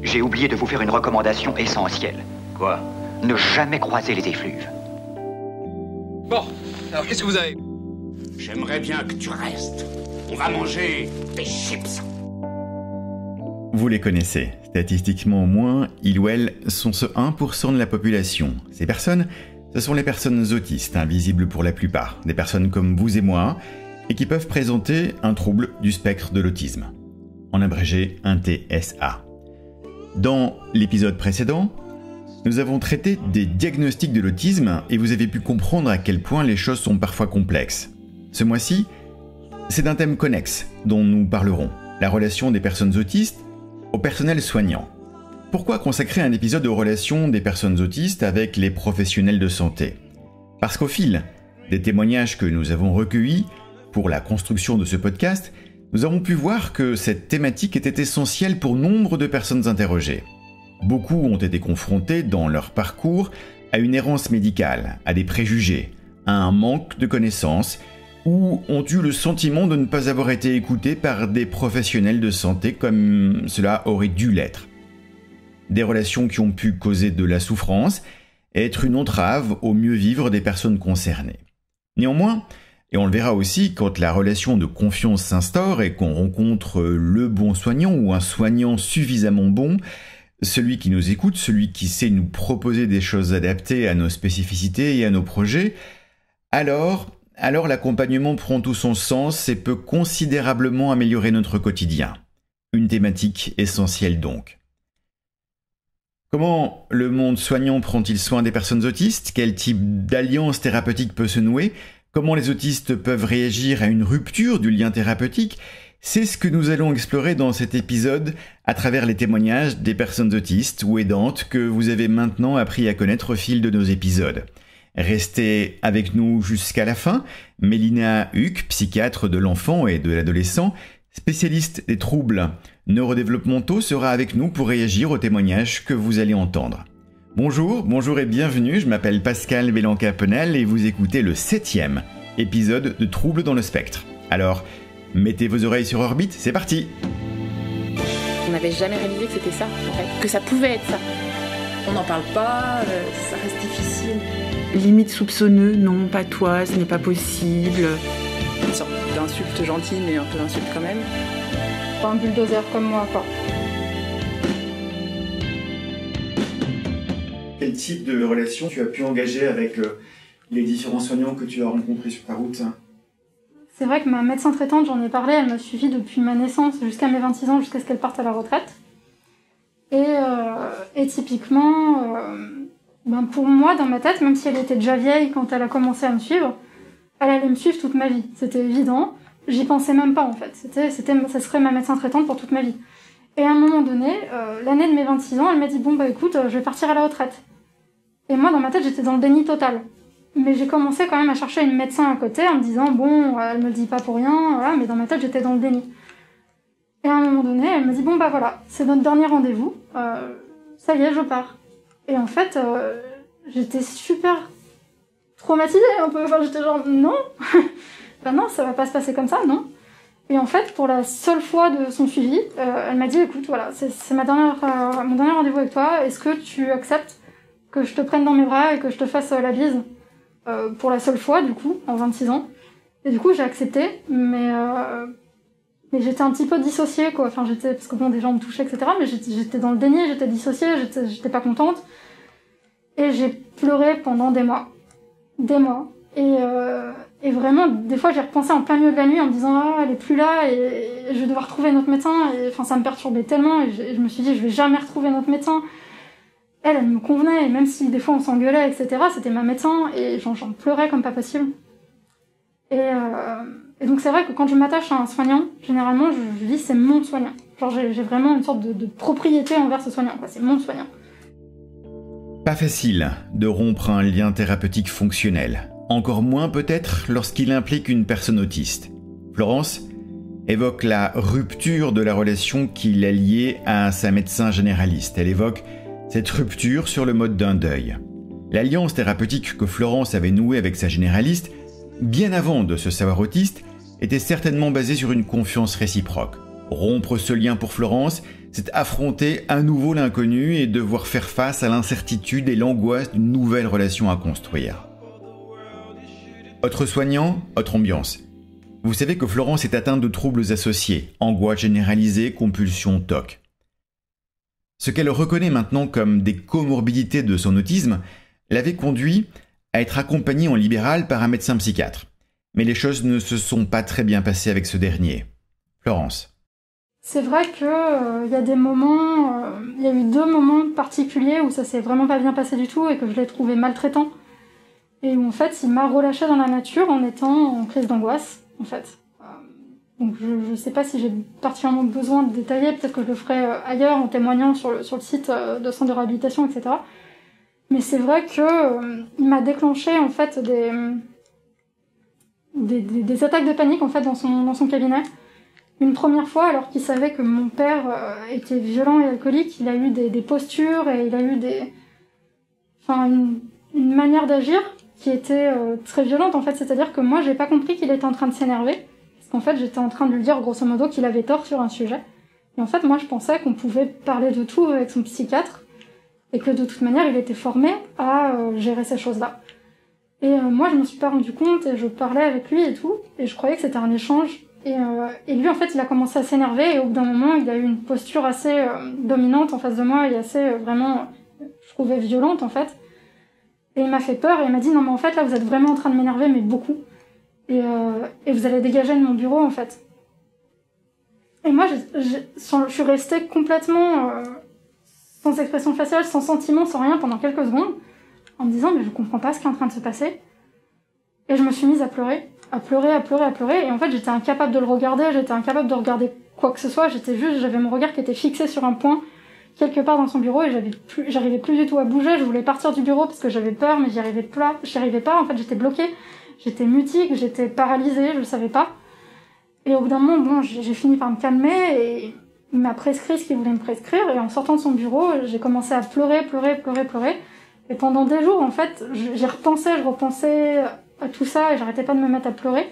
J'ai oublié de vous faire une recommandation essentielle. Quoi? Ne jamais croiser les effluves. Bon, alors qu'est-ce que vous avez? J'aimerais bien que tu restes. On va manger des chips. Vous les connaissez. Statistiquement au moins, ils ou elles sont ce 1% de la population. Ces personnes, ce sont les personnes autistes, invisibles pour la plupart. Des personnes comme vous et moi, et qui peuvent présenter un trouble du spectre de l'autisme. En abrégé, un TSA. Dans l'épisode précédent, nous avons traité des diagnostics de l'autisme et vous avez pu comprendre à quel point les choses sont parfois complexes. Ce mois-ci, c'est d'un thème connexe dont nous parlerons, la relation des personnes autistes au personnel soignant. Pourquoi consacrer un épisode aux relations des personnes autistes avec les professionnels de santé? Parce qu'au fil des témoignages que nous avons recueillis pour la construction de ce podcast, nous avons pu voir que cette thématique était essentielle pour nombre de personnes interrogées. Beaucoup ont été confrontés dans leur parcours à une errance médicale, à des préjugés, à un manque de connaissances, ou ont eu le sentiment de ne pas avoir été écoutés par des professionnels de santé comme cela aurait dû l'être. Des relations qui ont pu causer de la souffrance et être une entrave au mieux vivre des personnes concernées. Néanmoins, et on le verra aussi quand la relation de confiance s'instaure et qu'on rencontre le bon soignant ou un soignant suffisamment bon, celui qui nous écoute, celui qui sait nous proposer des choses adaptées à nos spécificités et à nos projets, alors l'accompagnement prend tout son sens et peut considérablement améliorer notre quotidien. Une thématique essentielle donc. Comment le monde soignant prend-il soin des personnes autistes? Quel type d'alliance thérapeutique peut se nouer? Comment les autistes peuvent réagir à une rupture du lien thérapeutique? C'est ce que nous allons explorer dans cet épisode à travers les témoignages des personnes autistes ou aidantes que vous avez maintenant appris à connaître au fil de nos épisodes. Restez avec nous jusqu'à la fin. Mélina Huck, psychiatre de l'enfant et de l'adolescent, spécialiste des troubles neurodéveloppementaux, sera avec nous pour réagir aux témoignages que vous allez entendre. Bonjour et bienvenue, je m'appelle Pascal Belanca-Penel et vous écoutez le 7e épisode de Troubles dans le spectre. Alors, mettez vos oreilles sur orbite, c'est parti! On n'avait jamais réalisé que c'était ça, en fait, que ça pouvait être ça. On n'en parle pas, ça reste difficile. Limite soupçonneux, non, pas toi, ce n'est pas possible. Une sorte d'insulte gentille, mais un peu d'insulte quand même. Pas un bulldozer comme moi, quoi. Quel type de relation tu as pu engager avec les différents soignants que tu as rencontrés sur ta route? C'est vrai que ma médecin traitante, j'en ai parlé, elle m'a suivie depuis ma naissance jusqu'à mes 26 ans, jusqu'à ce qu'elle parte à la retraite. Et typiquement, pour moi, dans ma tête, même si elle était déjà vieille quand elle a commencé à me suivre, elle allait me suivre toute ma vie. C'était évident. J'y pensais même pas, en fait. Ça serait ma médecin traitante pour toute ma vie. Et à un moment donné, l'année de mes 26 ans, elle m'a dit « Bon, écoute, je vais partir à la retraite. » Et moi, dans ma tête, j'étais dans le déni total. Mais j'ai commencé quand même à chercher une médecin à côté en me disant « Bon, elle me le dit pas pour rien, voilà. » Mais dans ma tête, j'étais dans le déni. Et à un moment donné, elle me dit « Bon, voilà, c'est notre dernier rendez-vous. Ça y est, je pars. » Et en fait, j'étais super traumatisée un peu. Enfin, j'étais genre « Non, non, ça va pas se passer comme ça, non. » Et en fait, pour la seule fois de son suivi, elle m'a dit « Écoute, voilà, c'est mon dernier rendez-vous avec toi. Est-ce que tu acceptes que je te prenne dans mes bras et que je te fasse la bise pour la seule fois, du coup, en 26 ans. » Et du coup, j'ai accepté, mais j'étais un petit peu dissociée, quoi. Enfin, parce que bon, des gens me touchaient, etc. Mais j'étais dans le déni, j'étais dissociée, j'étais pas contente. Et j'ai pleuré pendant des mois. Des mois. Et vraiment, des fois, j'ai repensé en plein milieu de la nuit en me disant « Ah, elle est plus là et je vais devoir trouver notre médecin. » Et enfin, ça me perturbait tellement et je me suis dit « Je vais jamais retrouver notre médecin. » Elle me convenait, et même si des fois on s'engueulait, etc., c'était ma médecin et j'en pleurais comme pas possible. Et donc c'est vrai que quand je m'attache à un soignant, généralement, je dis c'est mon soignant. Genre j'ai vraiment une sorte de propriété envers ce soignant, quoi. C'est mon soignant. Pas facile de rompre un lien thérapeutique fonctionnel. Encore moins peut-être lorsqu'il implique une personne autiste. Florence évoque la rupture de la relation qui l'a liée à sa médecin généraliste. Elle évoque cette rupture sur le mode d'un deuil. L'alliance thérapeutique que Florence avait nouée avec sa généraliste, bien avant de se savoir autiste, était certainement basée sur une confiance réciproque. Rompre ce lien pour Florence, c'est affronter à nouveau l'inconnu et devoir faire face à l'incertitude et l'angoisse d'une nouvelle relation à construire. Autre soignant, autre ambiance. Vous savez que Florence est atteinte de troubles associés, angoisse généralisée, compulsion, TOC. Ce qu'elle reconnaît maintenant comme des comorbidités de son autisme l'avait conduit à être accompagnée en libéral par un médecin psychiatre. Mais les choses ne se sont pas très bien passées avec ce dernier. Florence. C'est vrai qu'il y a des moments, il y a eu 2 moments particuliers où ça s'est vraiment pas bien passé du tout et que je l'ai trouvé maltraitant. Et où en fait, il m'a relâché dans la nature en étant en crise d'angoisse, en fait. Donc je sais pas si j'ai particulièrement besoin de détailler, peut-être que je le ferai ailleurs en témoignant sur le site de centre de réhabilitation, etc. Mais c'est vrai que il m'a déclenché en fait des attaques de panique en fait dans son cabinet. Une première fois, alors qu'il savait que mon père était violent et alcoolique, il a eu des postures et il a eu une manière d'agir qui était très violente en fait. C'est-à-dire que moi, j'ai pas compris qu'il était en train de s'énerver. Parce qu'en fait, j'étais en train de lui dire grosso modo qu'il avait tort sur un sujet. Et en fait, moi, je pensais qu'on pouvait parler de tout avec son psychiatre et que de toute manière, il était formé à gérer ces choses-là. Et moi, je me suis pas rendu compte et je parlais avec lui et tout. Et je croyais que c'était un échange. Et lui, en fait, il a commencé à s'énerver et au bout d'un moment, il a eu une posture assez dominante en face de moi et assez vraiment, je trouvais, violente, en fait. Et il m'a fait peur et il m'a dit « Non, mais en fait, là, vous êtes vraiment en train de m'énerver, mais beaucoup. Et vous allez dégager de mon bureau, en fait. » Et moi, je suis restée complètement sans expression faciale, sans sentiment, sans rien pendant quelques secondes, en me disant « Mais je comprends pas ce qui est en train de se passer. » Et je me suis mise à pleurer. À pleurer, et en fait j'étais incapable de le regarder, j'étais incapable de regarder quoi que ce soit, j'avais mon regard qui était fixé sur un point, quelque part dans son bureau, et j'arrivais plus du tout à bouger, je voulais partir du bureau parce que j'avais peur, mais j'y arrivais pas, en fait j'étais bloquée, j'étais mutique, j'étais paralysée, je le savais pas. Et au bout d'un moment, bon, j'ai fini par me calmer, et il m'a prescrit ce qu'il voulait me prescrire, et en sortant de son bureau, j'ai commencé à pleurer, et pendant des jours, en fait, je repensais à tout ça et j'arrêtais pas de me mettre à pleurer.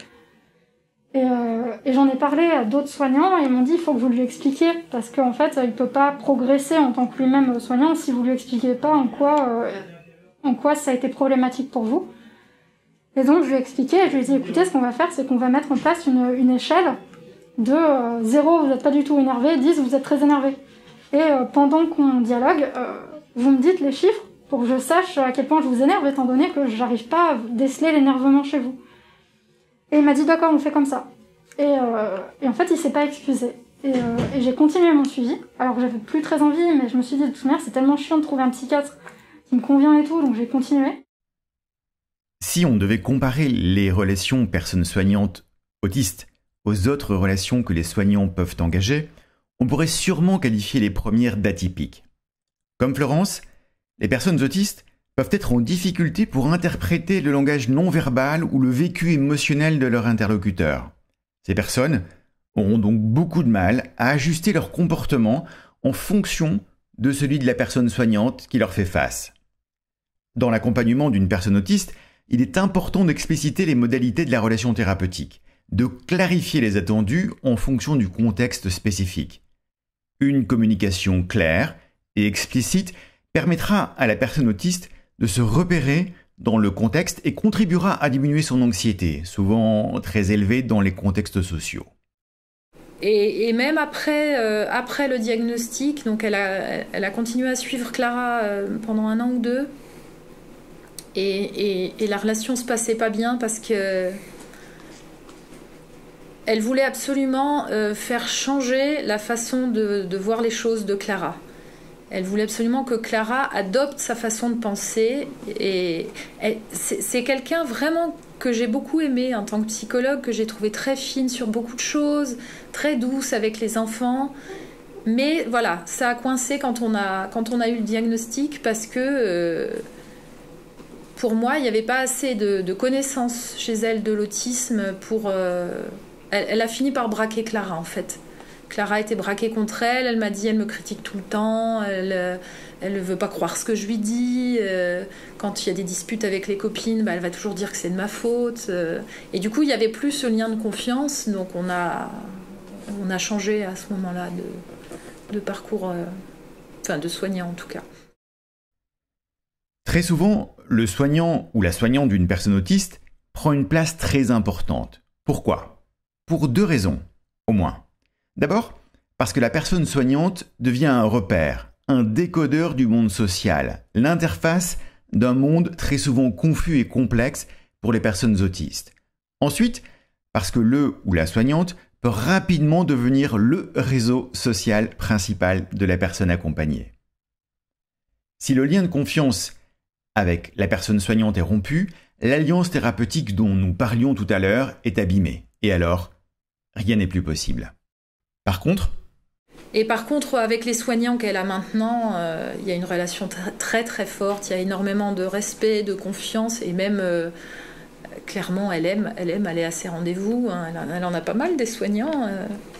Et j'en ai parlé à d'autres soignants et ils m'ont dit il faut que vous lui expliquiez parce qu'en fait il peut pas progresser en tant que lui-même soignant si vous lui expliquez pas en quoi ça a été problématique pour vous. Et donc je lui ai expliqué et je lui ai dit écoutez, ce qu'on va faire c'est qu'on va mettre en place une échelle de 0 vous n'êtes pas du tout énervé, 10 vous êtes très énervé. Et pendant qu'on dialogue, vous me dites les chiffres pour que je sache à quel point je vous énerve, étant donné que j'arrive pas à déceler l'énervement chez vous. Et il m'a dit d'accord, on fait comme ça. Et en fait, il s'est pas excusé. Et j'ai continué mon suivi, alors que j'avais plus très envie, mais je me suis dit de toute manière, c'est tellement chiant de trouver un psychiatre qui me convient et tout, donc j'ai continué. Si on devait comparer les relations personnes soignantes autistes aux autres relations que les soignants peuvent engager, on pourrait sûrement qualifier les premières d'atypiques. Comme Florence, les personnes autistes peuvent être en difficulté pour interpréter le langage non-verbal ou le vécu émotionnel de leur interlocuteur. Ces personnes auront donc beaucoup de mal à ajuster leur comportement en fonction de celui de la personne soignante qui leur fait face. Dans l'accompagnement d'une personne autiste, il est important d'expliciter les modalités de la relation thérapeutique, de clarifier les attendus en fonction du contexte spécifique. Une communication claire et explicite permettra à la personne autiste de se repérer dans le contexte et contribuera à diminuer son anxiété, souvent très élevée dans les contextes sociaux. Et même après le diagnostic, donc elle a continué à suivre Clara pendant 1 an ou 2. Et la relation se passait pas bien parce que elle voulait absolument faire changer la façon de voir les choses de Clara. Elle voulait absolument que Clara adopte sa façon de penser. Et c'est quelqu'un vraiment que j'ai beaucoup aimé en tant que psychologue, que j'ai trouvé très fine sur beaucoup de choses, très douce avec les enfants. Mais voilà, ça a coincé quand on a eu le diagnostic parce que pour moi, il n'y avait pas assez de connaissances chez elle de l'autisme pour... Elle a fini par braquer Clara en fait. Clara était braquée contre elle, elle m'a dit elle me critique tout le temps, elle ne veut pas croire ce que je lui dis, quand il y a des disputes avec les copines, elle va toujours dire que c'est de ma faute. Et du coup, il n'y avait plus ce lien de confiance, donc on a changé à ce moment-là parcours, de soignant en tout cas. Très souvent, le soignant ou la soignante d'une personne autiste prend une place très importante. Pourquoi ? Pour 2 raisons, au moins. D'abord, parce que la personne soignante devient un repère, un décodeur du monde social, l'interface d'un monde très souvent confus et complexe pour les personnes autistes. Ensuite, parce que le ou la soignante peut rapidement devenir le réseau social principal de la personne accompagnée. Si le lien de confiance avec la personne soignante est rompu, l'alliance thérapeutique dont nous parlions tout à l'heure est abîmée. Et alors, rien n'est plus possible. Par contre, avec les soignants qu'elle a maintenant, il y a une relation très très forte, il y a énormément de respect, de confiance, et même, clairement, elle aime aller à ses rendez-vous. Hein. Elle en a pas mal des soignants,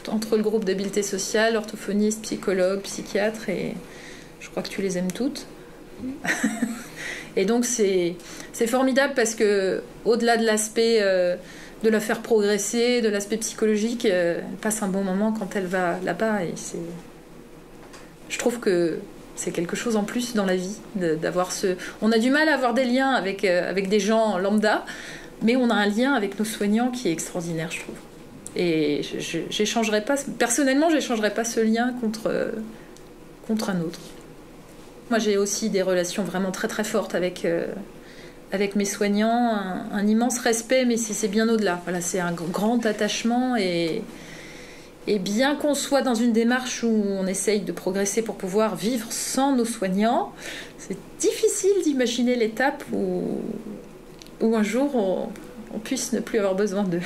entre le groupe d'habileté sociale, orthophoniste, psychologue, psychiatre, et je crois que tu les aimes toutes. Et donc c'est formidable parce que au-delà de l'aspect de la faire progresser, de l'aspect psychologique, elle passe un bon moment quand elle va là-bas, et je trouve que c'est quelque chose en plus dans la vie d'avoir on a du mal à avoir des liens avec des gens lambda, mais on a un lien avec nos soignants qui est extraordinaire, je trouve. Et personnellement, j'échangerais pas ce lien contre un autre. Moi, j'ai aussi des relations vraiment très très fortes avec mes soignants, un immense respect, mais c'est bien au-delà. Voilà, c'est un grand attachement, et bien qu'on soit dans une démarche où on essaye de progresser pour pouvoir vivre sans nos soignants, c'est difficile d'imaginer l'étape où un jour on puisse ne plus avoir besoin d'eux.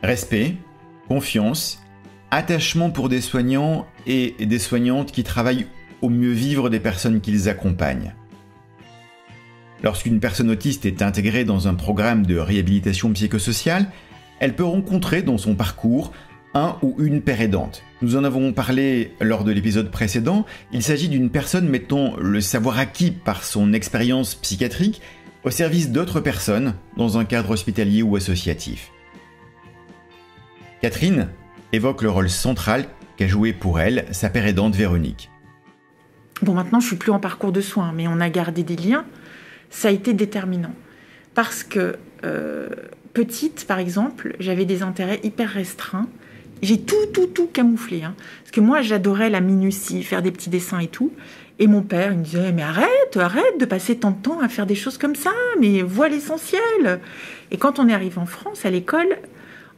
respect, confiance, attachement pour des soignants et des soignantes qui travaillent au mieux vivre des personnes qu'ils accompagnent. Lorsqu'une personne autiste est intégrée dans un programme de réhabilitation psychosociale, elle peut rencontrer dans son parcours un ou une père aidante. Nous en avons parlé lors de l'épisode précédent, il s'agit d'une personne mettant le savoir acquis par son expérience psychiatrique au service d'autres personnes dans un cadre hospitalier ou associatif. Catherine évoque le rôle central qu'a joué pour elle sa père aidante Véronique. Bon, maintenant je suis plus en parcours de soins, mais on a gardé des liens. Ça a été déterminant. Parce que, petite, par exemple, j'avais des intérêts hyper restreints. J'ai tout camouflé. Hein. Parce que moi, j'adorais la minutie, faire des petits dessins et tout. Et mon père, il me disait, mais arrête de passer tant de temps à faire des choses comme ça, mais vois l'essentiel. Et quand on est arrivé en France, à l'école,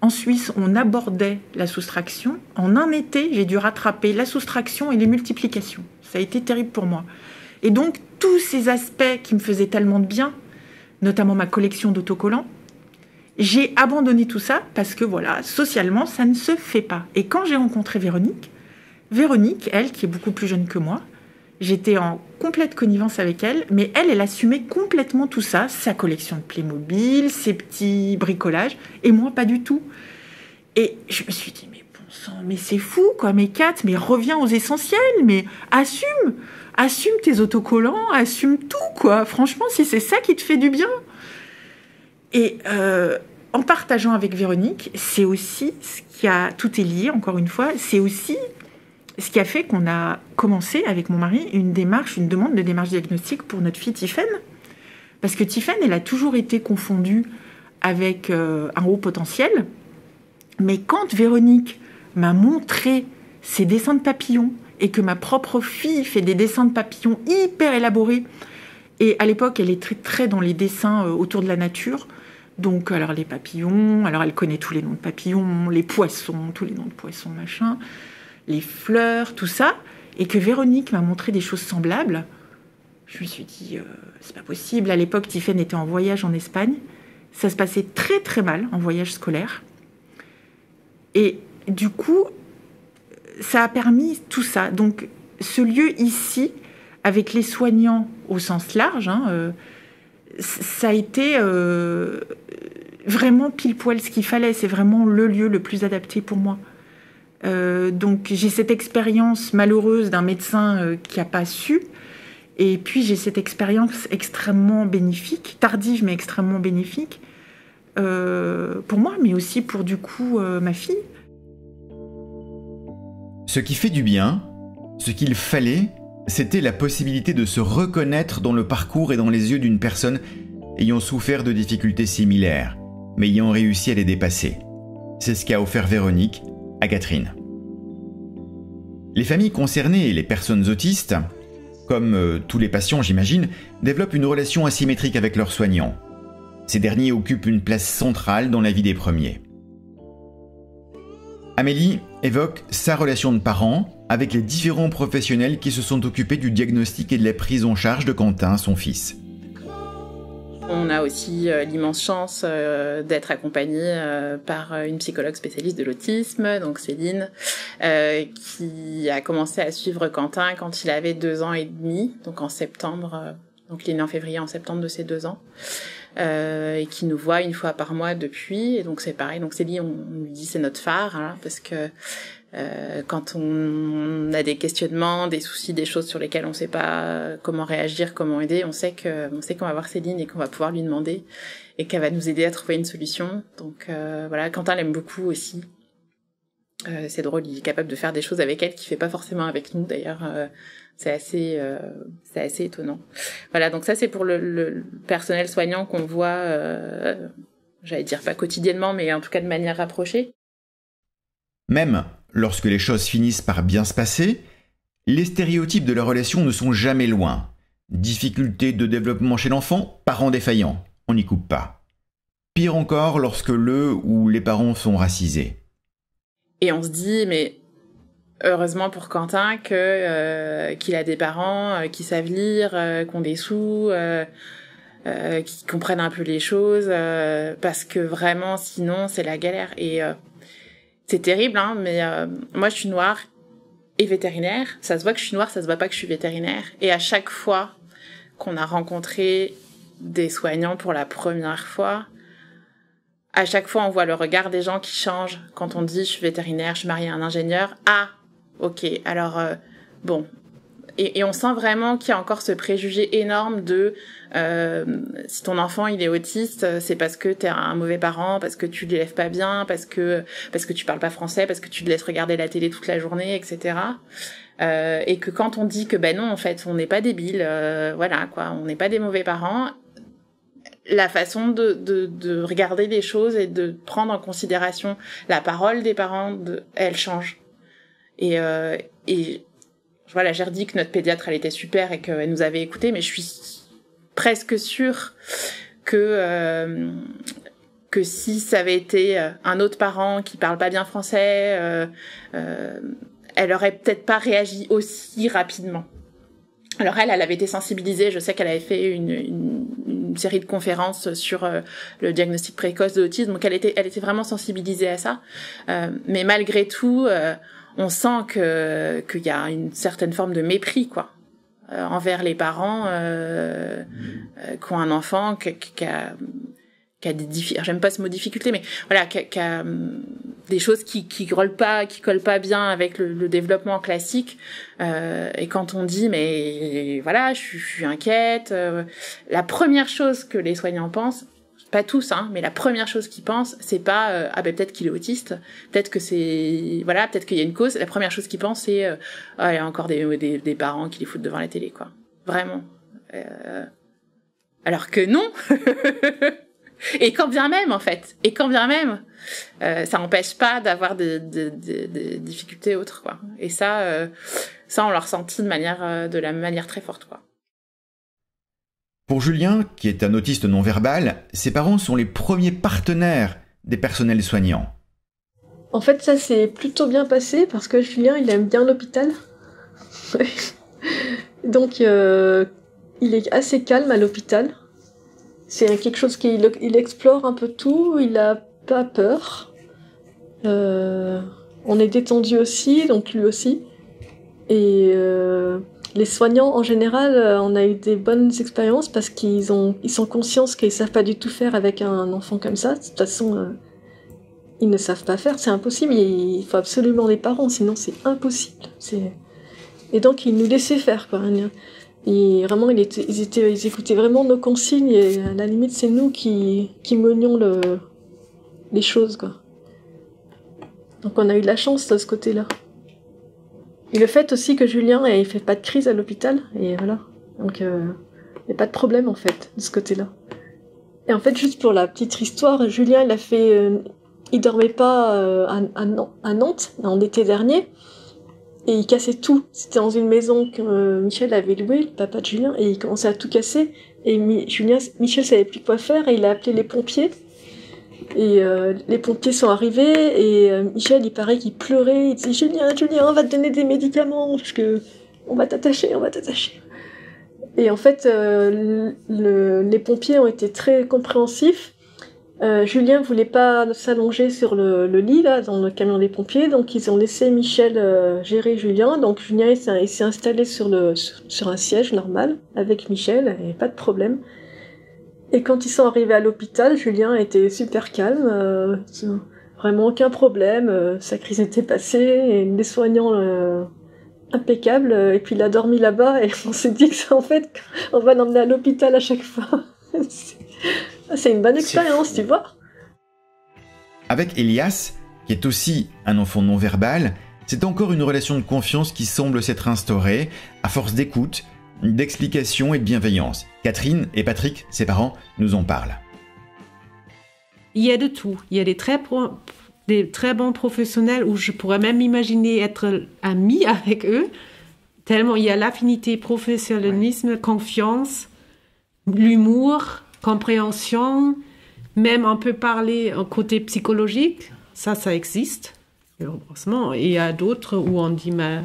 en Suisse, on abordait la soustraction. En un été, j'ai dû rattraper la soustraction et les multiplications. Ça a été terrible pour moi. Et donc, tous ces aspects qui me faisaient tellement de bien, notamment ma collection d'autocollants, j'ai abandonné tout ça parce que, voilà, socialement, ça ne se fait pas. Et quand j'ai rencontré Véronique, elle, qui est beaucoup plus jeune que moi, j'étais en complète connivence avec elle, mais elle assumait complètement tout ça, sa collection de Playmobil, ses petits bricolages, et moi, pas du tout. Et je me suis dit, mais bon sang, mais c'est fou, quoi, mais Kat, mais reviens aux essentiels, mais assume tes autocollants, assume tout, quoi. Franchement, si c'est ça qui te fait du bien. Et en partageant avec Véronique, c'est aussi ce qui a... Tout est lié, encore une fois. C'est aussi ce qui a fait qu'on a commencé, avec mon mari, une demande de démarche diagnostique pour notre fille Tiffaine. Parce que Tiffaine, elle a toujours été confondue avec un haut potentiel. Mais quand Véronique m'a montré ses dessins de papillons, et que ma propre fille fait des dessins de papillons hyper élaborés. Et à l'époque, elle est très, très dans les dessins autour de la nature. Donc, alors les papillons, alors elle connaît tous les noms de papillons, les poissons, tous les noms de poissons, machin, les fleurs, tout ça. Et que Véronique m'a montré des choses semblables. Je me suis dit, c'est pas possible. À l'époque, Tiffaine était en voyage en Espagne. Ça se passait très, très mal en voyage scolaire. Et du coup... ça a permis tout ça. Donc, ce lieu ici, avec les soignants au sens large, ça a été vraiment pile poil ce qu'il fallait. C'est vraiment le lieu le plus adapté pour moi. Donc, j'ai cette expérience malheureuse d'un médecin qui n'a pas su. Et puis, j'ai cette expérience extrêmement bénéfique, tardive mais extrêmement bénéfique, pour moi, mais aussi pour, du coup, ma fille. Ce qui fait du bien, ce qu'il fallait, c'était la possibilité de se reconnaître dans le parcours et dans les yeux d'une personne ayant souffert de difficultés similaires, mais ayant réussi à les dépasser. C'est ce qu'a offert Véronique à Catherine. Les familles concernées et les personnes autistes, comme tous les patients j'imagine, développent une relation asymétrique avec leurs soignants. Ces derniers occupent une place centrale dans la vie des premiers. Amélie évoque sa relation de parent avec les différents professionnels qui se sont occupés du diagnostic et de la prise en charge de Quentin, son fils. On a aussi l'immense chance d'être accompagné par une psychologue spécialiste de l'autisme, donc Céline, qui a commencé à suivre Quentin quand il avait 2 ans et demi, donc en septembre, donc il est né en février, en septembre de ses 2 ans, et qui nous voit 1 fois par mois depuis, et donc c'est pareil, donc Céline, on lui dit c'est notre phare, hein, parce que quand on a des questionnements, des soucis, des choses sur lesquelles on ne sait pas comment réagir, comment aider, on sait qu'on va voir Céline et qu'on va pouvoir lui demander et qu'elle va nous aider à trouver une solution. Donc voilà, Quentin l'aime beaucoup aussi. C'est drôle, il est capable de faire des choses avec elle qu'il fait pas forcément avec nous. D'ailleurs, c'est assez étonnant. Voilà, donc ça c'est pour le personnel soignant qu'on voit, j'allais dire pas quotidiennement, mais en tout cas de manière rapprochée. Même lorsque les choses finissent par bien se passer, les stéréotypes de la relation ne sont jamais loin. Difficulté de développement chez l'enfant, parents défaillants, on n'y coupe pas. Pire encore lorsque le ou les parents sont racisés. Et on se dit, mais heureusement pour Quentin qu'il a des parents qui savent lire, qui ont des sous, qui comprennent un peu les choses, parce que vraiment, sinon, c'est la galère. Et c'est terrible, hein, mais moi, je suis noire et vétérinaire. Ça se voit que je suis noire, ça se voit pas que je suis vétérinaire. Et à chaque fois qu'on a rencontré des soignants pour la première fois, à chaque fois, on voit le regard des gens qui change quand on dit « je suis vétérinaire, je suis mariée à un ingénieur ». Ah, ok, alors bon. Et on sent vraiment qu'il y a encore ce préjugé énorme de si ton enfant il est autiste, c'est parce que t'es un mauvais parent, parce que tu l'élèves pas bien, parce que tu parles pas français, parce que tu te laisses regarder la télé toute la journée, etc. Et que quand on dit que ben non, en fait, on n'est pas débiles, voilà quoi, on n'est pas des mauvais parents. La façon de regarder les choses et de prendre en considération la parole des parents, elle change. Et voilà, j'ai redit que notre pédiatre, elle était super et qu'elle nous avait écoutés, mais je suis presque sûre que si ça avait été un autre parent qui parle pas bien français, elle aurait peut-être pas réagi aussi rapidement. Alors elle avait été sensibilisée, je sais qu'elle avait fait une série de conférences sur le diagnostic précoce de l'autisme, donc elle était vraiment sensibilisée à ça. Mais malgré tout, on sent qu'il y a une certaine forme de mépris, quoi, envers les parents qui ont un enfant qui a des difficultés. J'aime pas ce mot difficulté, mais voilà, qui a des choses qui collent pas bien avec le développement classique. Et quand on dit, mais voilà, je suis inquiète, la première chose que les soignants pensent, pas tous, hein, mais la première chose qu'ils pensent, c'est pas ah ben peut-être qu'il est autiste, peut-être que c'est voilà, peut-être qu'il y a une cause. La première chose qu'ils pensent, c'est il y a encore des parents qui les foutent devant la télé, quoi. Vraiment. Alors que non. Et quand bien même, en fait, ça n'empêche pas d'avoir des difficultés autres, quoi. Et ça on l'a ressenti de la manière très forte, quoi. Pour Julien, qui est un autiste non-verbal, ses parents sont les premiers partenaires des personnels soignants. En fait, ça s'est plutôt bien passé parce que Julien, il aime bien l'hôpital. Donc, il est assez calme à l'hôpital. C'est quelque chose qu'il explore un peu tout, il a pas peur. On est détendu aussi, donc lui aussi. Et les soignants, en général, on a eu des bonnes expériences parce ils sont conscients qu'ils savent pas du tout faire avec un enfant comme ça. De toute façon, ils ne savent pas faire, c'est impossible. Il faut absolument les parents, sinon c'est impossible. Et donc, ils nous laissaient faire, quoi. Et vraiment, ils écoutaient vraiment nos consignes et à la limite, c'est nous qui menions les choses, quoi. Donc on a eu de la chance de ce côté-là. Et le fait aussi que Julien, il fait pas de crise à l'hôpital, et voilà. Donc, il n'y a pas de problème, en fait, de ce côté-là. Et en fait, juste pour la petite histoire, Julien, il dormait pas à Nantes, en été dernier, et il cassait tout. C'était dans une maison que Michel avait louée, le papa de Julien, et il commençait à tout casser. Et Michel savait plus quoi faire, et il a appelé les pompiers. Et les pompiers sont arrivés, et Michel, il paraît qu'il pleurait, il disait « Julien, on va te donner des médicaments, parce que on va t'attacher. » Et en fait, les pompiers ont été très compréhensifs. Julien voulait pas s'allonger sur le lit, là, dans le camion des pompiers, donc ils ont laissé Michel gérer Julien. Donc Julien, il s'est installé sur un siège normal, avec Michel, et pas de problème. Et quand ils sont arrivés à l'hôpital, Julien était super calme, vraiment aucun problème, sa crise était passée, et les soignants impeccables, et puis il a dormi là-bas, et on s'est dit que en fait, on va l'emmener à l'hôpital à chaque fois. C'est une bonne expérience, tu vois. Avec Elias, qui est aussi un enfant non-verbal, c'est encore une relation de confiance qui semble s'être instaurée à force d'écoute, d'explication et de bienveillance. Catherine et Patrick, ses parents, nous en parlent. Il y a de tout. Il y a des très bons professionnels où je pourrais même imaginer être amie avec eux, tellement il y a l'affinité, professionnalisme, confiance, l'humour, compréhension, même on peut parler au côté psychologique, ça existe, heureusement. Et il y a d'autres où on dit, mais...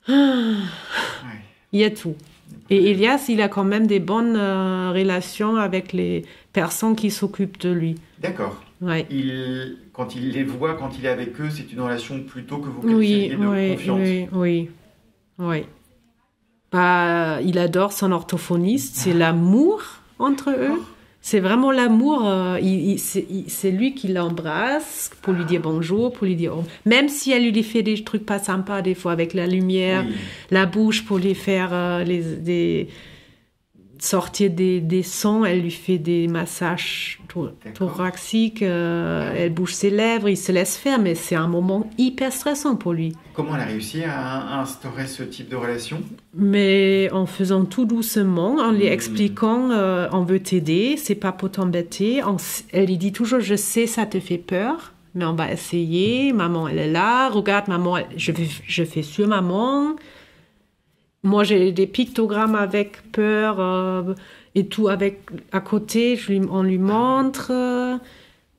il y a tout. Et Elias, il a quand même des bonnes relations avec les personnes qui s'occupent de lui. D'accord. Ouais. Quand il les voit, quand il est avec eux, c'est une relation plutôt que vous qualifiez de confiance. Oui. Bah, il adore son orthophoniste, c'est l'amour entre eux. C'est vraiment l'amour. C'est lui qui l'embrasse pour lui dire bonjour, pour lui dire... Même si elle lui fait des trucs pas sympas, des fois, avec la lumière, la bouche pour lui faire sortir des sons, elle lui fait des massages thoraciques, elle bouge ses lèvres, il se laisse faire, mais c'est un moment hyper stressant pour lui. Comment elle a réussi à instaurer ce type de relation ? Mais en faisant tout doucement, en lui expliquant on veut t'aider, c'est pas pour t'embêter. Elle lui dit toujours je sais ça te fait peur, mais on va essayer. Maman elle est là, regarde maman, je fais sur maman. Moi j'ai des pictogrammes avec peur et tout avec à côté, on lui montre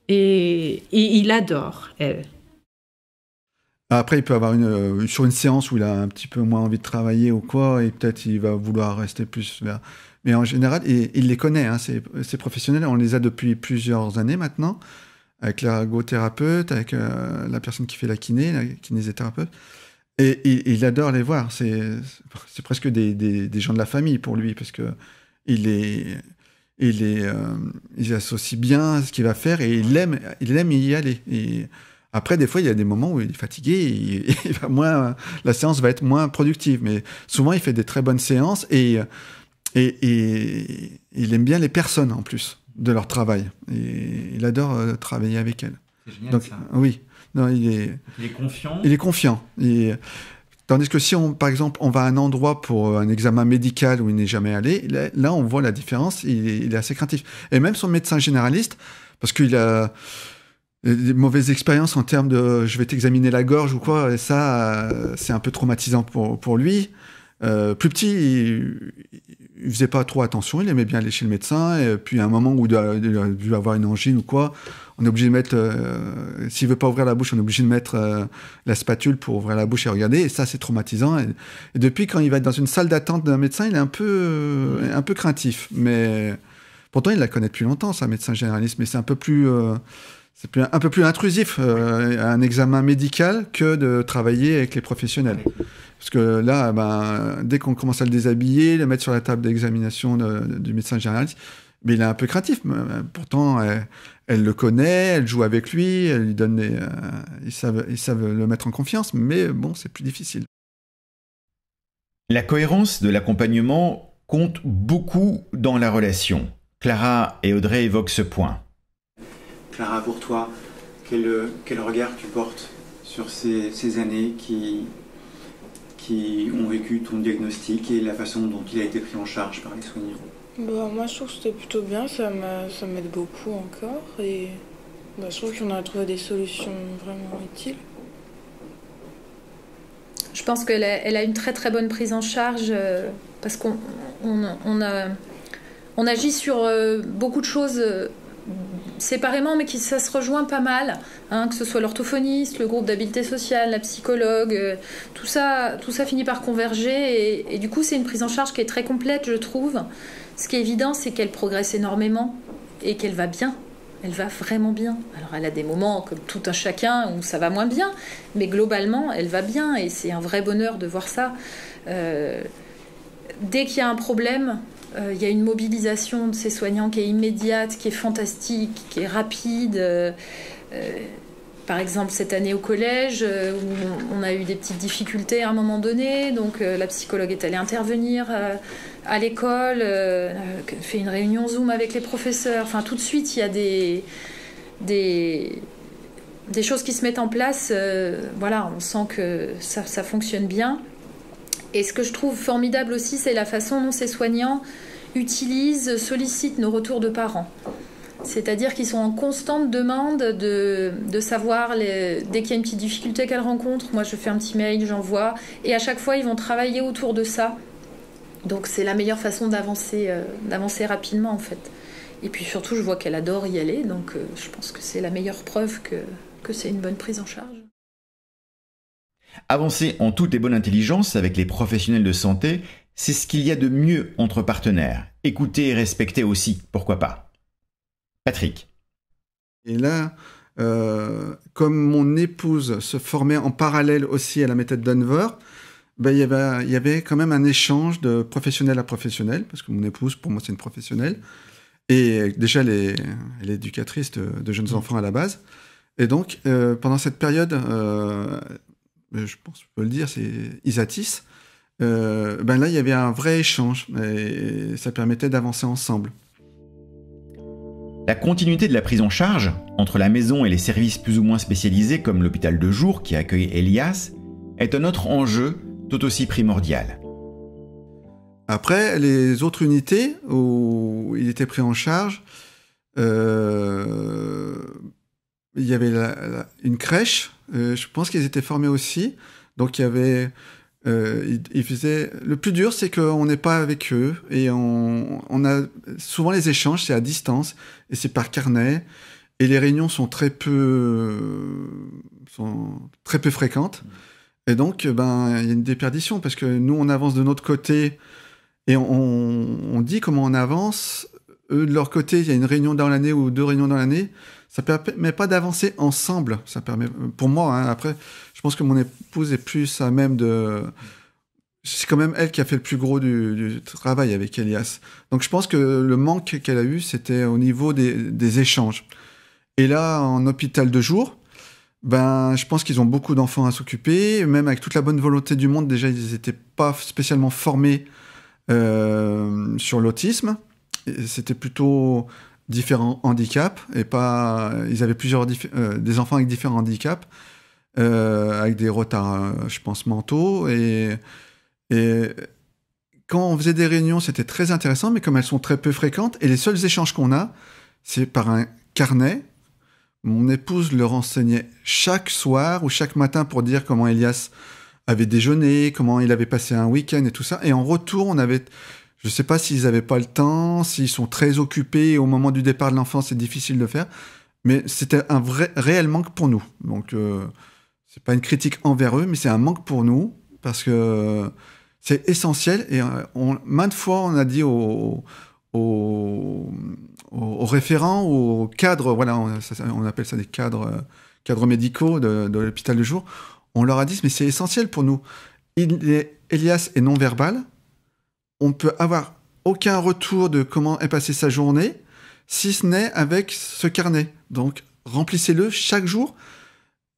et il adore elle. Après, il peut avoir sur une séance où il a un petit peu moins envie de travailler ou quoi, et peut-être il va vouloir rester plus vers... Mais en général, il les connaît, hein, ces professionnels, on les a depuis plusieurs années maintenant, avec l'ergothérapeute, avec la personne qui fait la kinésithérapeute, et il adore les voir. C'est presque des gens de la famille pour lui, parce que il associe bien ce qu'il va faire, et il aime y aller. Et après, des fois, il y a des moments où il est fatigué, la séance va être moins productive. Mais souvent, il fait des très bonnes séances et il aime bien les personnes, en plus, de leur travail. Et il adore travailler avec elles. C'est génial, donc, ça. Oui. Non, il est confiant. Il est confiant. Tandis que si, par exemple, on va à un endroit pour un examen médical où il n'est jamais allé, là, on voit la différence. Il est assez craintif. Et même son médecin généraliste, parce qu'il a... des mauvaises expériences en termes de je vais t'examiner la gorge ou quoi, et ça, c'est un peu traumatisant pour lui. Plus petit, il faisait pas trop attention, il aimait bien aller chez le médecin, et puis à un moment où il a dû avoir une angine ou quoi, on est obligé de mettre, s'il veut pas ouvrir la bouche, on est obligé de mettre la spatule pour ouvrir la bouche et regarder, et ça, c'est traumatisant. Et depuis, quand il va être dans une salle d'attente d'un médecin, il est un peu craintif. Mais pourtant, il la connaît depuis longtemps, sa médecin généraliste, mais c'est un peu plus intrusif un examen médical que de travailler avec les professionnels. Parce que là, dès qu'on commence à le déshabiller, le mettre sur la table d'examination du médecin généraliste, mais il est un peu craintif. Pourtant, elle le connaît, elle joue avec lui, elle lui donne ils savent le mettre en confiance, mais bon, c'est plus difficile. La cohérence de l'accompagnement compte beaucoup dans la relation. Clara et Audrey évoquent ce point. Clara, pour toi, quel regard tu portes sur ces années qui ont vécu ton diagnostic et la façon dont il a été pris en charge par les soignants? Moi, je trouve que c'était plutôt bien, ça m'aide beaucoup encore, et je trouve qu'on a trouvé des solutions vraiment utiles. Je pense qu'elle a une très très bonne prise en charge parce qu'on agit sur beaucoup de choses séparément, mais ça se rejoint pas mal, hein, que ce soit l'orthophoniste, le groupe d'habileté sociale, la psychologue, tout ça finit par converger et du coup c'est une prise en charge qui est très complète, je trouve. Ce qui est évident, c'est qu'elle progresse énormément et qu'elle va bien. Elle va vraiment bien. Alors elle a des moments comme tout un chacun où ça va moins bien, mais globalement elle va bien et c'est un vrai bonheur de voir ça. Dès qu'il y a un problème, il y a une mobilisation de ces soignants qui est immédiate, qui est fantastique, qui est rapide. Par exemple, cette année au collège, où on a eu des petites difficultés à un moment donné, donc la psychologue est allée intervenir à l'école, fait une réunion Zoom avec les professeurs. Enfin, tout de suite, il y a des choses qui se mettent en place. Voilà, on sent que ça fonctionne bien. Et ce que je trouve formidable aussi, c'est la façon dont ces soignants sollicitent nos retours de parents. C'est-à-dire qu'ils sont en constante demande de savoir, dès qu'il y a une petite difficulté qu'elles rencontrent, moi je fais un petit mail, j'envoie, et à chaque fois ils vont travailler autour de ça. Donc c'est la meilleure façon d'avancer rapidement en fait. Et puis surtout je vois qu'elle adore y aller, donc je pense que c'est la meilleure preuve que c'est une bonne prise en charge. Avancer en toute et bonne intelligence avec les professionnels de santé, c'est ce qu'il y a de mieux entre partenaires. Écouter et respecter aussi, pourquoi pas. Patrick. Et là, comme mon épouse se formait en parallèle aussi à la méthode Denver, il y avait quand même un échange de professionnel à professionnel, parce que mon épouse, pour moi, c'est une professionnelle. Et déjà, elle est éducatrice de jeunes enfants à la base. Et donc, pendant cette période, je pense que je peux le dire, c'est Isatis, là, il y avait un vrai échange, et ça permettait d'avancer ensemble. La continuité de la prise en charge, entre la maison et les services plus ou moins spécialisés comme l'hôpital de jour qui accueille Elias, est un autre enjeu tout aussi primordial. Après, les autres unités où il était pris en charge, il y avait une crèche, je pense qu'ils étaient formés aussi, donc il y avait... Le plus dur, c'est qu'on n'est pas avec eux et on a souvent les échanges, c'est à distance et c'est par carnet et les réunions sont très peu fréquentes et donc il y a une déperdition parce que nous on avance de notre côté et on dit comment on avance. Eux de leur côté, il y a une réunion dans l'année ou 2 réunions dans l'année. Ça ne permet pas d'avancer ensemble. Ça permet, pour moi, après, je pense que mon épouse est plus à même de... C'est quand même elle qui a fait le plus gros du travail avec Elias. Donc je pense que le manque qu'elle a eu, c'était au niveau des échanges. Et là, en hôpital de jour, je pense qu'ils ont beaucoup d'enfants à s'occuper. Même avec toute la bonne volonté du monde, déjà, ils n'étaient pas spécialement formés sur l'autisme. C'était plutôt... différents handicaps et pas ils avaient des enfants avec différents handicaps avec des retards je pense mentaux et quand on faisait des réunions c'était très intéressant mais comme elles sont très peu fréquentes et les seuls échanges qu'on a c'est par un carnet. Mon épouse le renseignait chaque soir ou chaque matin pour dire comment Elias avait déjeuné, comment il avait passé un week-end et tout ça, et en retour on avait... Je ne sais pas s'ils n'avaient pas le temps, s'ils sont très occupés. Au moment du départ de l'enfant, c'est difficile de faire. Mais c'était un réel manque pour nous. Donc, ce n'est pas une critique envers eux, mais c'est un manque pour nous parce que c'est essentiel. Et maintes fois, on a dit aux référents, aux cadres, voilà, on appelle ça des cadres médicaux de l'hôpital de jour, on leur a dit, mais c'est essentiel pour nous. Elias est non-verbal. On ne peut avoir aucun retour de comment est passée sa journée, si ce n'est avec ce carnet. Donc, remplissez-le chaque jour.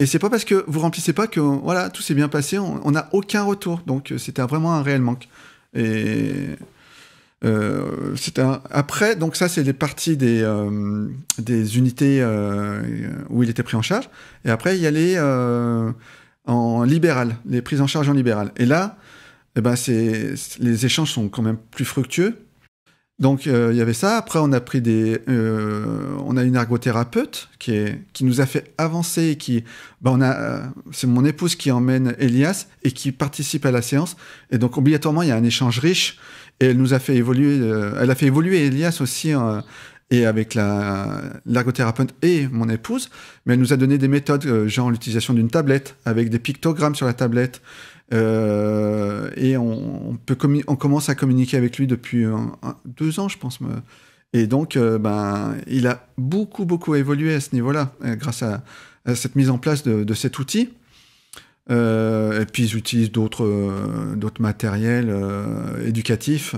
Et c'est pas parce que vous remplissez pas que voilà, tout s'est bien passé, on n'a aucun retour. Donc, c'était vraiment un réel manque. Et Après, donc ça, c'est les parties des unités où il était pris en charge. Et après, il y a les en libéral, les prises en charge en libéral. Et là, les échanges sont quand même plus fructueux. Donc, il y avait ça. Après, on a pris on a une ergothérapeute qui nous a fait avancer. C'est mon épouse qui emmène Elias et qui participe à la séance. Et donc, obligatoirement, il y a un échange riche. Et elle nous a fait évoluer. Elle a fait évoluer Elias aussi, et avec l'ergothérapeute et mon épouse. Mais elle nous a donné des méthodes, genre l'utilisation d'une tablette avec des pictogrammes sur la tablette. Et on commence à communiquer avec lui depuis 2 ans, je pense. Et donc, il a beaucoup évolué à ce niveau-là, grâce à cette mise en place de cet outil. Et puis, ils utilisent d'autres matériels éducatifs.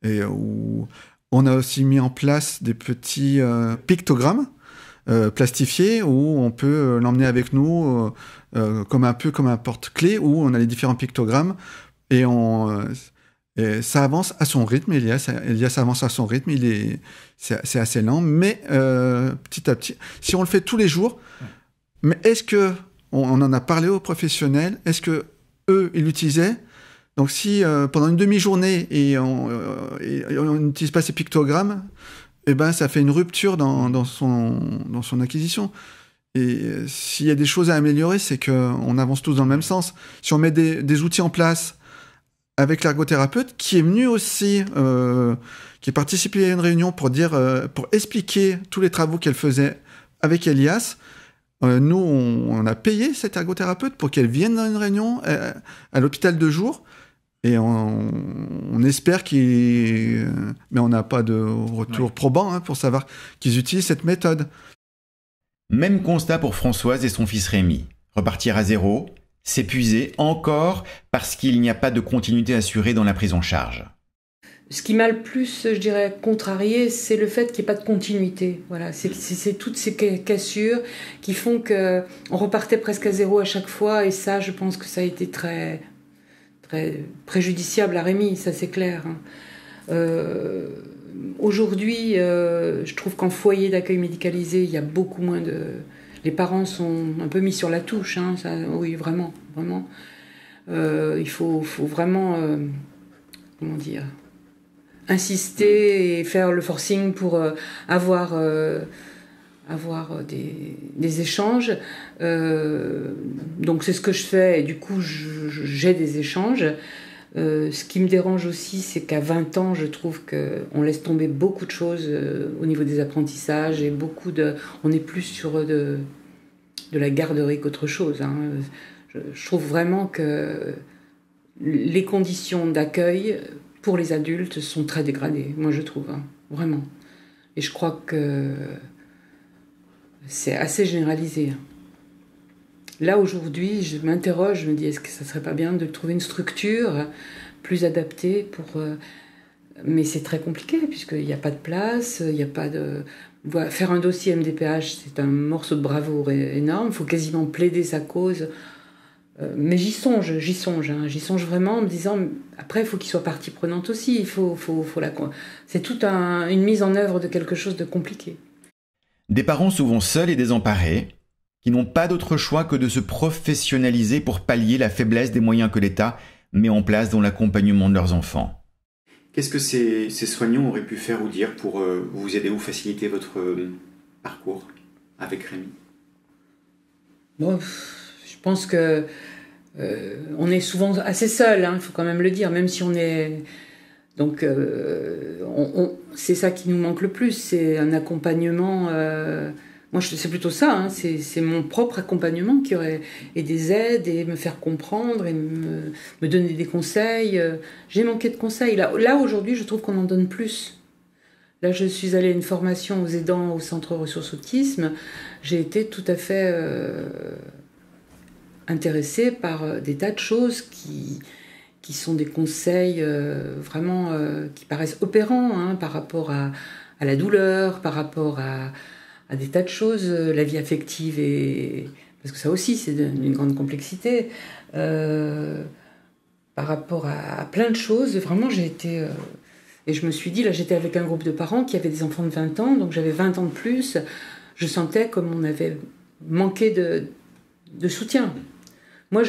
Et où on a aussi mis en place des petits pictogrammes plastifié, où on peut l'emmener avec nous comme un porte-clés, où on a les différents pictogrammes et ça avance à son rythme. Elias avance à son rythme, c'est assez lent, mais petit à petit, si on le fait tous les jours, mais est-ce que on en a parlé aux professionnels, est-ce que eux ils l'utilisaient? Donc si pendant une demi-journée et on n'utilise pas ces pictogrammes, ça fait une rupture dans son acquisition. Et s'il y a des choses à améliorer, c'est qu'on avance tous dans le même sens. Si on met des outils en place avec l'ergothérapeute, qui est venu aussi, qui est participé à une réunion pour expliquer tous les travaux qu'elle faisait avec Elias, nous, on a payé cette ergothérapeute pour qu'elle vienne dans une réunion à l'hôpital de jour. Et on espère mais on n'a pas de retour probant pour savoir qu'ils utilisent cette méthode. Même constat pour Françoise et son fils Rémi. Repartir à zéro, s'épuiser encore parce qu'il n'y a pas de continuité assurée dans la prise en charge. Ce qui m'a le plus, je dirais, contrarié, c'est le fait qu'il n'y ait pas de continuité. Voilà, c'est toutes ces cassures qui font qu'on repartait presque à zéro à chaque fois. Et ça, je pense que ça a été très préjudiciable à Rémi, ça c'est clair. Aujourd'hui, je trouve qu'en foyer d'accueil médicalisé, il y a beaucoup moins de... Les parents sont un peu mis sur la touche, ça, oui, vraiment. Il faut vraiment, insister et faire le forcing pour avoir des échanges. Donc c'est ce que je fais, et du coup j'ai des échanges. Ce qui me dérange aussi, c'est qu'à 20 ans, je trouve qu'on laisse tomber beaucoup de choses au niveau des apprentissages, et on est plus sur de la garderie qu'autre chose. Je trouve vraiment que les conditions d'accueil pour les adultes sont très dégradées, moi je trouve, vraiment. Et je crois que c'est assez généralisé. Là, aujourd'hui, je m'interroge, je me dis, est-ce que ça serait pas bien de trouver une structure plus adaptée Mais c'est très compliqué, puisqu'il n'y a pas de place, il n'y a pas de... Faire un dossier MDPH, c'est un morceau de bravoure énorme, il faut quasiment plaider sa cause. Mais j'y songe vraiment, en me disant, après, il faut qu'il soit partie prenante aussi, c'est toute une mise en œuvre de quelque chose de compliqué. Des parents souvent seuls et désemparés, qui n'ont pas d'autre choix que de se professionnaliser pour pallier la faiblesse des moyens que l'État met en place dans l'accompagnement de leurs enfants. Qu'est-ce que ces soignants auraient pu faire ou dire pour vous aider ou faciliter votre parcours avec Rémi? Bon, je pense que on est souvent assez seul, il faut quand même le dire, même si on est... Donc, c'est ça qui nous manque le plus, c'est un accompagnement... Moi, c'est plutôt ça, c'est mon propre accompagnement et des aides, et me faire comprendre, et me donner des conseils. J'ai manqué de conseils. Là, aujourd'hui, je trouve qu'on en donne plus. Là, je suis allée à une formation aux aidants au Centre Ressources Autisme. J'ai été tout à fait intéressée par des tas de choses qui sont des conseils vraiment qui paraissent opérants, par rapport à la douleur, par rapport à des tas de choses, la vie affective, parce que ça aussi c'est d'une grande complexité, par rapport à plein de choses. Vraiment, j'ai été Et je me suis dit, là j'étais avec un groupe de parents qui avaient des enfants de 20 ans, donc j'avais 20 ans de plus. Je sentais comme on avait manqué de soutien. Moi,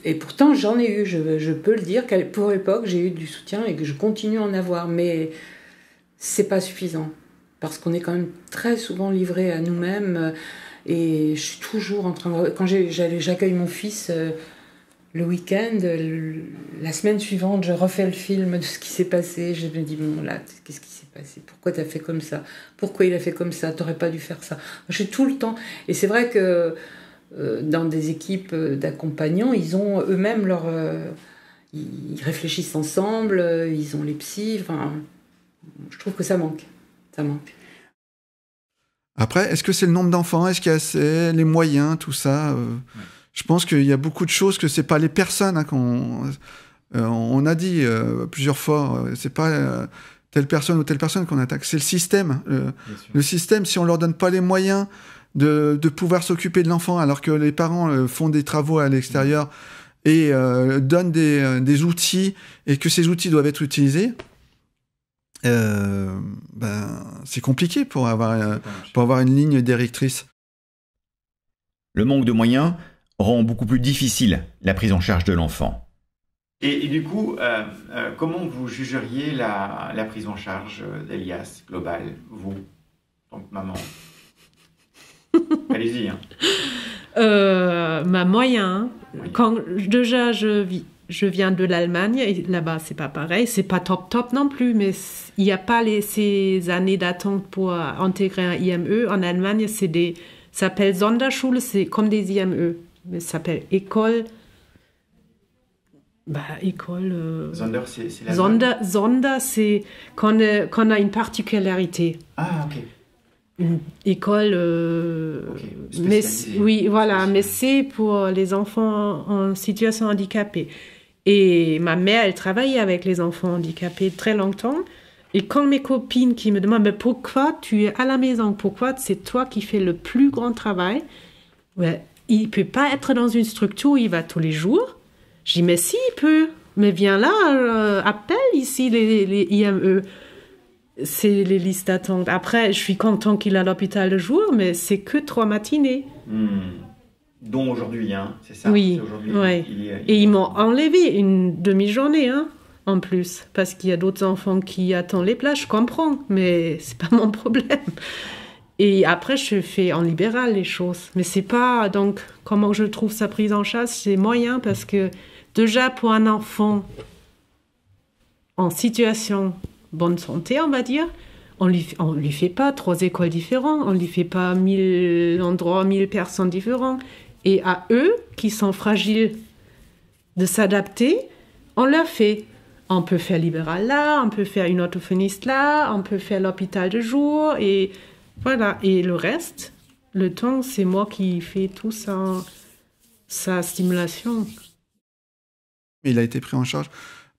et pourtant j'en ai eu, je peux le dire, pour l'époque j'ai eu du soutien et que je continue à en avoir, mais c'est pas suffisant. Parce qu'on est quand même très souvent livré à nous-mêmes et je suis toujours en train de... Quand j'accueille mon fils le week-end, la semaine suivante, je refais le film de ce qui s'est passé. Je me dis, bon là, qu'est-ce qui s'est passé? Pourquoi t'as fait comme ça? Pourquoi il a fait comme ça? T'aurais pas dû faire ça. Je suis tout le temps... Et c'est vrai que dans des équipes d'accompagnants, ils ont eux-mêmes leur... ils réfléchissent ensemble, ils ont les psys, enfin... Je trouve que ça manque. Ça manque. Après, est-ce que c'est le nombre d'enfants? Est-ce qu'il y a assez, les moyens, tout ça Je pense qu'il y a beaucoup de choses que c'est pas les personnes hein, on a dit plusieurs fois. C'est pas telle personne ou telle personne qu'on attaque. C'est le système. Le système, si on leur donne pas les moyens de pouvoir s'occuper de l'enfant, alors que les parents font des travaux à l'extérieur et donnent des outils et que ces outils doivent être utilisés. C'est compliqué pour avoir une ligne directrice. Le manque de moyens rend beaucoup plus difficile la prise en charge de l'enfant. Et du coup, comment vous jugeriez la prise en charge d'Elias globale, vous, en tant que maman? Allez-y. Hein. Ma moyen, quand déjà je viens de l'Allemagne, et là-bas, c'est pas pareil. C'est pas top non plus, mais il n'y a pas ces années d'attente pour intégrer un IME. En Allemagne, ça s'appelle Sonderschule, c'est comme des IME. Mais ça s'appelle École... Sonder, c'est la Sonder, c'est quand on a une particularité. Ah, ok. Une école... mais oui, voilà, mais c'est pour les enfants en situation handicapée. Et ma mère, elle travaillait avec les enfants handicapés très longtemps. Et quand mes copines qui me demandent « Mais pourquoi tu es à la maison? Pourquoi c'est toi qui fais le plus grand travail ?» Ouais, il ne peut pas être dans une structure où il va tous les jours. Je dis « Mais si, il peut. Mais viens là, appelle ici les IME. » C'est les listes d'attente. Après, je suis content qu'il est à l'hôpital le jour, mais c'est que 3 matinées. Dont aujourd'hui, hein, c'est ça? Oui, ouais. Et ils m'ont enlevé une demi-journée, hein, en plus, parce qu'il y a d'autres enfants qui attendent les places, je comprends, mais c'est pas mon problème. Et après, je fais en libéral les choses. Mais c'est pas, donc, comment je trouve sa prise en charge, c'est moyen, parce que déjà, pour un enfant en situation bonne santé, on va dire, on lui fait pas 3 écoles différentes, on lui fait pas 1000 endroits, 1000 personnes différentes. Et à eux, qui sont fragiles de s'adapter, on leur fait. On peut faire libéral là, on peut faire une orthophoniste là, on peut faire l'hôpital de jour, et voilà. Et le reste, le temps, c'est moi qui fais tout sa stimulation. Il a été pris en charge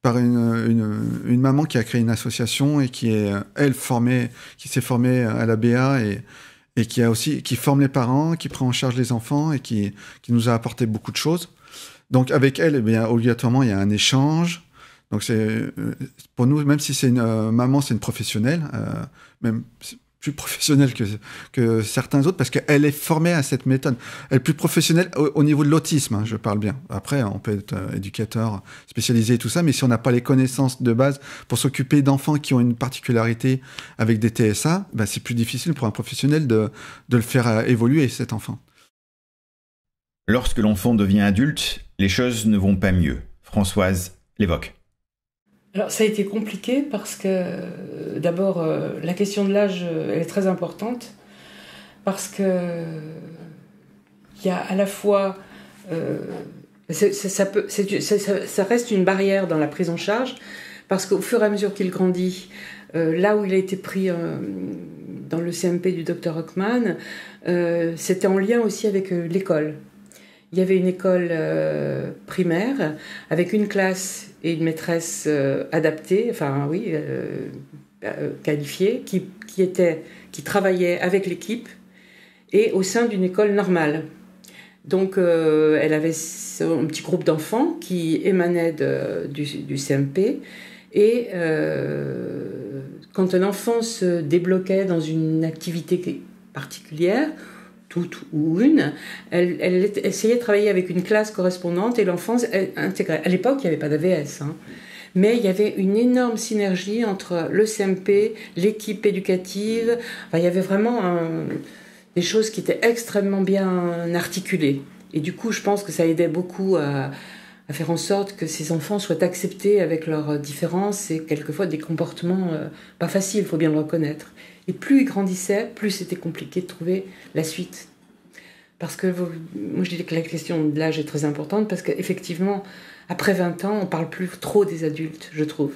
par une maman qui a créé une association et qui s'est formée à la BA et qui forme les parents, qui prend en charge les enfants et qui nous a apporté beaucoup de choses. Donc avec elle, eh bien, obligatoirement, il y a un échange. Donc pour nous, même si c'est une maman, c'est une professionnelle, même plus professionnelle que certains autres, parce qu'elle est formée à cette méthode. Elle est plus professionnelle au niveau de l'autisme, hein, je parle bien. Après, on peut être éducateur spécialisé et tout ça, mais si on n'a pas les connaissances de base pour s'occuper d'enfants qui ont une particularité avec des TSA, ben c'est plus difficile pour un professionnel de le faire évoluer, cet enfant. Lorsque l'enfant devient adulte, les choses ne vont pas mieux. Françoise l'évoque. Alors, ça a été compliqué parce que, d'abord, la question de l'âge, elle est très importante. Parce que il y a à la fois... ça reste une barrière dans la prise en charge, parce qu'au fur et à mesure qu'il grandit, là où il a été pris dans le CMP du Dr Hockman, c'était en lien aussi avec l'école. Il y avait une école primaire avec une classe et une maîtresse adaptée, qualifiée, qui travaillait avec l'équipe et au sein d'une école normale. Donc elle avait un petit groupe d'enfants qui émanaient du CMP Et quand un enfant se débloquait dans une activité particulière, toute ou une, elle essayait de travailler avec une classe correspondante et l'enfant intégrait. À l'époque, il n'y avait pas d'AVS, hein. Mais il y avait une énorme synergie entre le CMP, l'équipe éducative. Enfin, il y avait vraiment des choses qui étaient extrêmement bien articulées. Et du coup, je pense que ça aidait beaucoup à faire en sorte que ces enfants soient acceptés avec leurs différences et quelquefois des comportements pas faciles, il faut bien le reconnaître. Et plus ils grandissaient, plus c'était compliqué de trouver la suite. Parce que moi je dis que la question de l'âge est très importante parce qu'effectivement, après 20 ans, on ne parle plus trop des adultes, je trouve.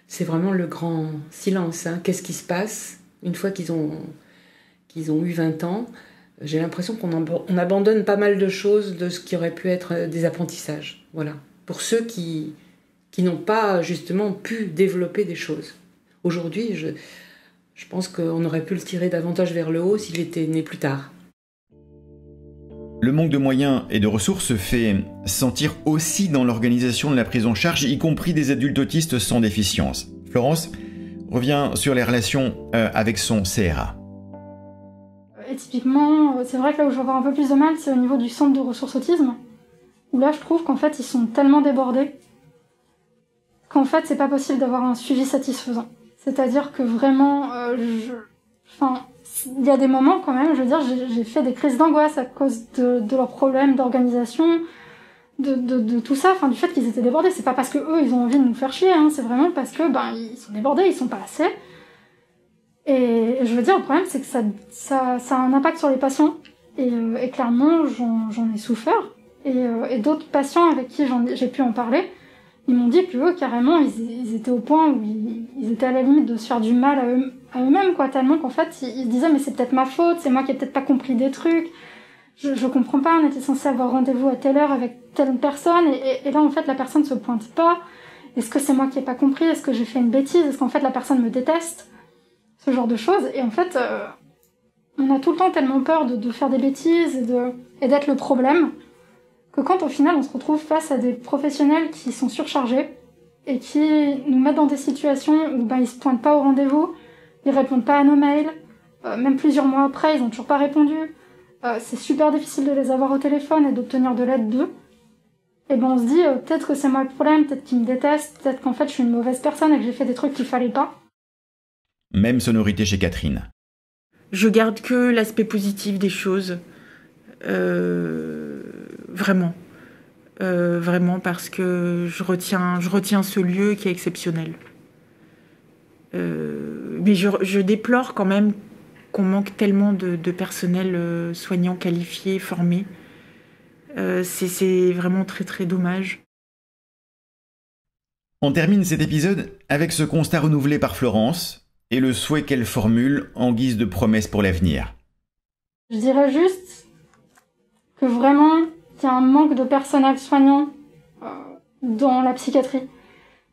C'est vraiment le grand silence. Hein. Qu'est-ce qui se passe une fois qu'ils ont eu 20 ans? J'ai l'impression qu'on abandonne pas mal de choses de ce qui aurait pu être des apprentissages. Voilà. Pour ceux qui n'ont pas justement pu développer des choses. Aujourd'hui, je pense qu'on aurait pu le tirer davantage vers le haut s'il était né plus tard. Le manque de moyens et de ressources se fait sentir aussi dans l'organisation de la prise en charge, y compris des adultes autistes sans déficience. Florence revient sur les relations avec son CRA. Et typiquement, c'est vrai que là où je vais avoir un peu plus de mal, c'est au niveau du centre de ressources autisme, où là je trouve qu'en fait ils sont tellement débordés qu'en fait c'est pas possible d'avoir un suivi satisfaisant. C'est-à-dire que vraiment, il y a des moments quand même, je veux dire, j'ai fait des crises d'angoisse à cause de leurs problèmes d'organisation, de tout ça, enfin du fait qu'ils étaient débordés. C'est pas parce que eux ils ont envie de nous faire chier, hein, c'est vraiment parce que ils sont débordés, ils sont pas assez. Et je veux dire, le problème c'est que ça a un impact sur les patients. Et clairement, j'en ai souffert. Et d'autres patients avec qui j'ai pu en parler, ils m'ont dit que eux, carrément, ils étaient au point où ils étaient à la limite de se faire du mal à eux-mêmes, quoi, tellement qu'en fait, ils se disaient, mais c'est peut-être ma faute, c'est moi qui ai peut-être pas compris des trucs, je comprends pas, on était censé avoir rendez-vous à telle heure avec telle personne, et là, en fait, la personne se pointe pas. Est-ce que c'est moi qui ai pas compris? Est-ce que j'ai fait une bêtise? Est-ce qu'en fait, la personne me déteste? Ce genre de choses. Et en fait, on a tout le temps tellement peur de faire des bêtises et d'être le problème, que quand au final on se retrouve face à des professionnels qui sont surchargés et qui nous mettent dans des situations où ils se pointent pas au rendez-vous, ils répondent pas à nos mails, même plusieurs mois après ils ont toujours pas répondu, c'est super difficile de les avoir au téléphone et d'obtenir de l'aide d'eux, et on se dit peut-être que c'est moi le problème, peut-être qu'ils me détestent, peut-être qu'en fait je suis une mauvaise personne et que j'ai fait des trucs qu'il fallait pas. Même sonorité chez Catherine. Je garde que l'aspect positif des choses. Vraiment, parce que je retiens ce lieu qui est exceptionnel. Mais je déplore quand même qu'on manque tellement de personnel soignant qualifié, formé. C'est vraiment très très dommage. On termine cet épisode avec ce constat renouvelé par Florence et le souhait qu'elle formule en guise de promesse pour l'avenir. Je dirais juste que vraiment, il y a un manque de personnel soignant dans la psychiatrie.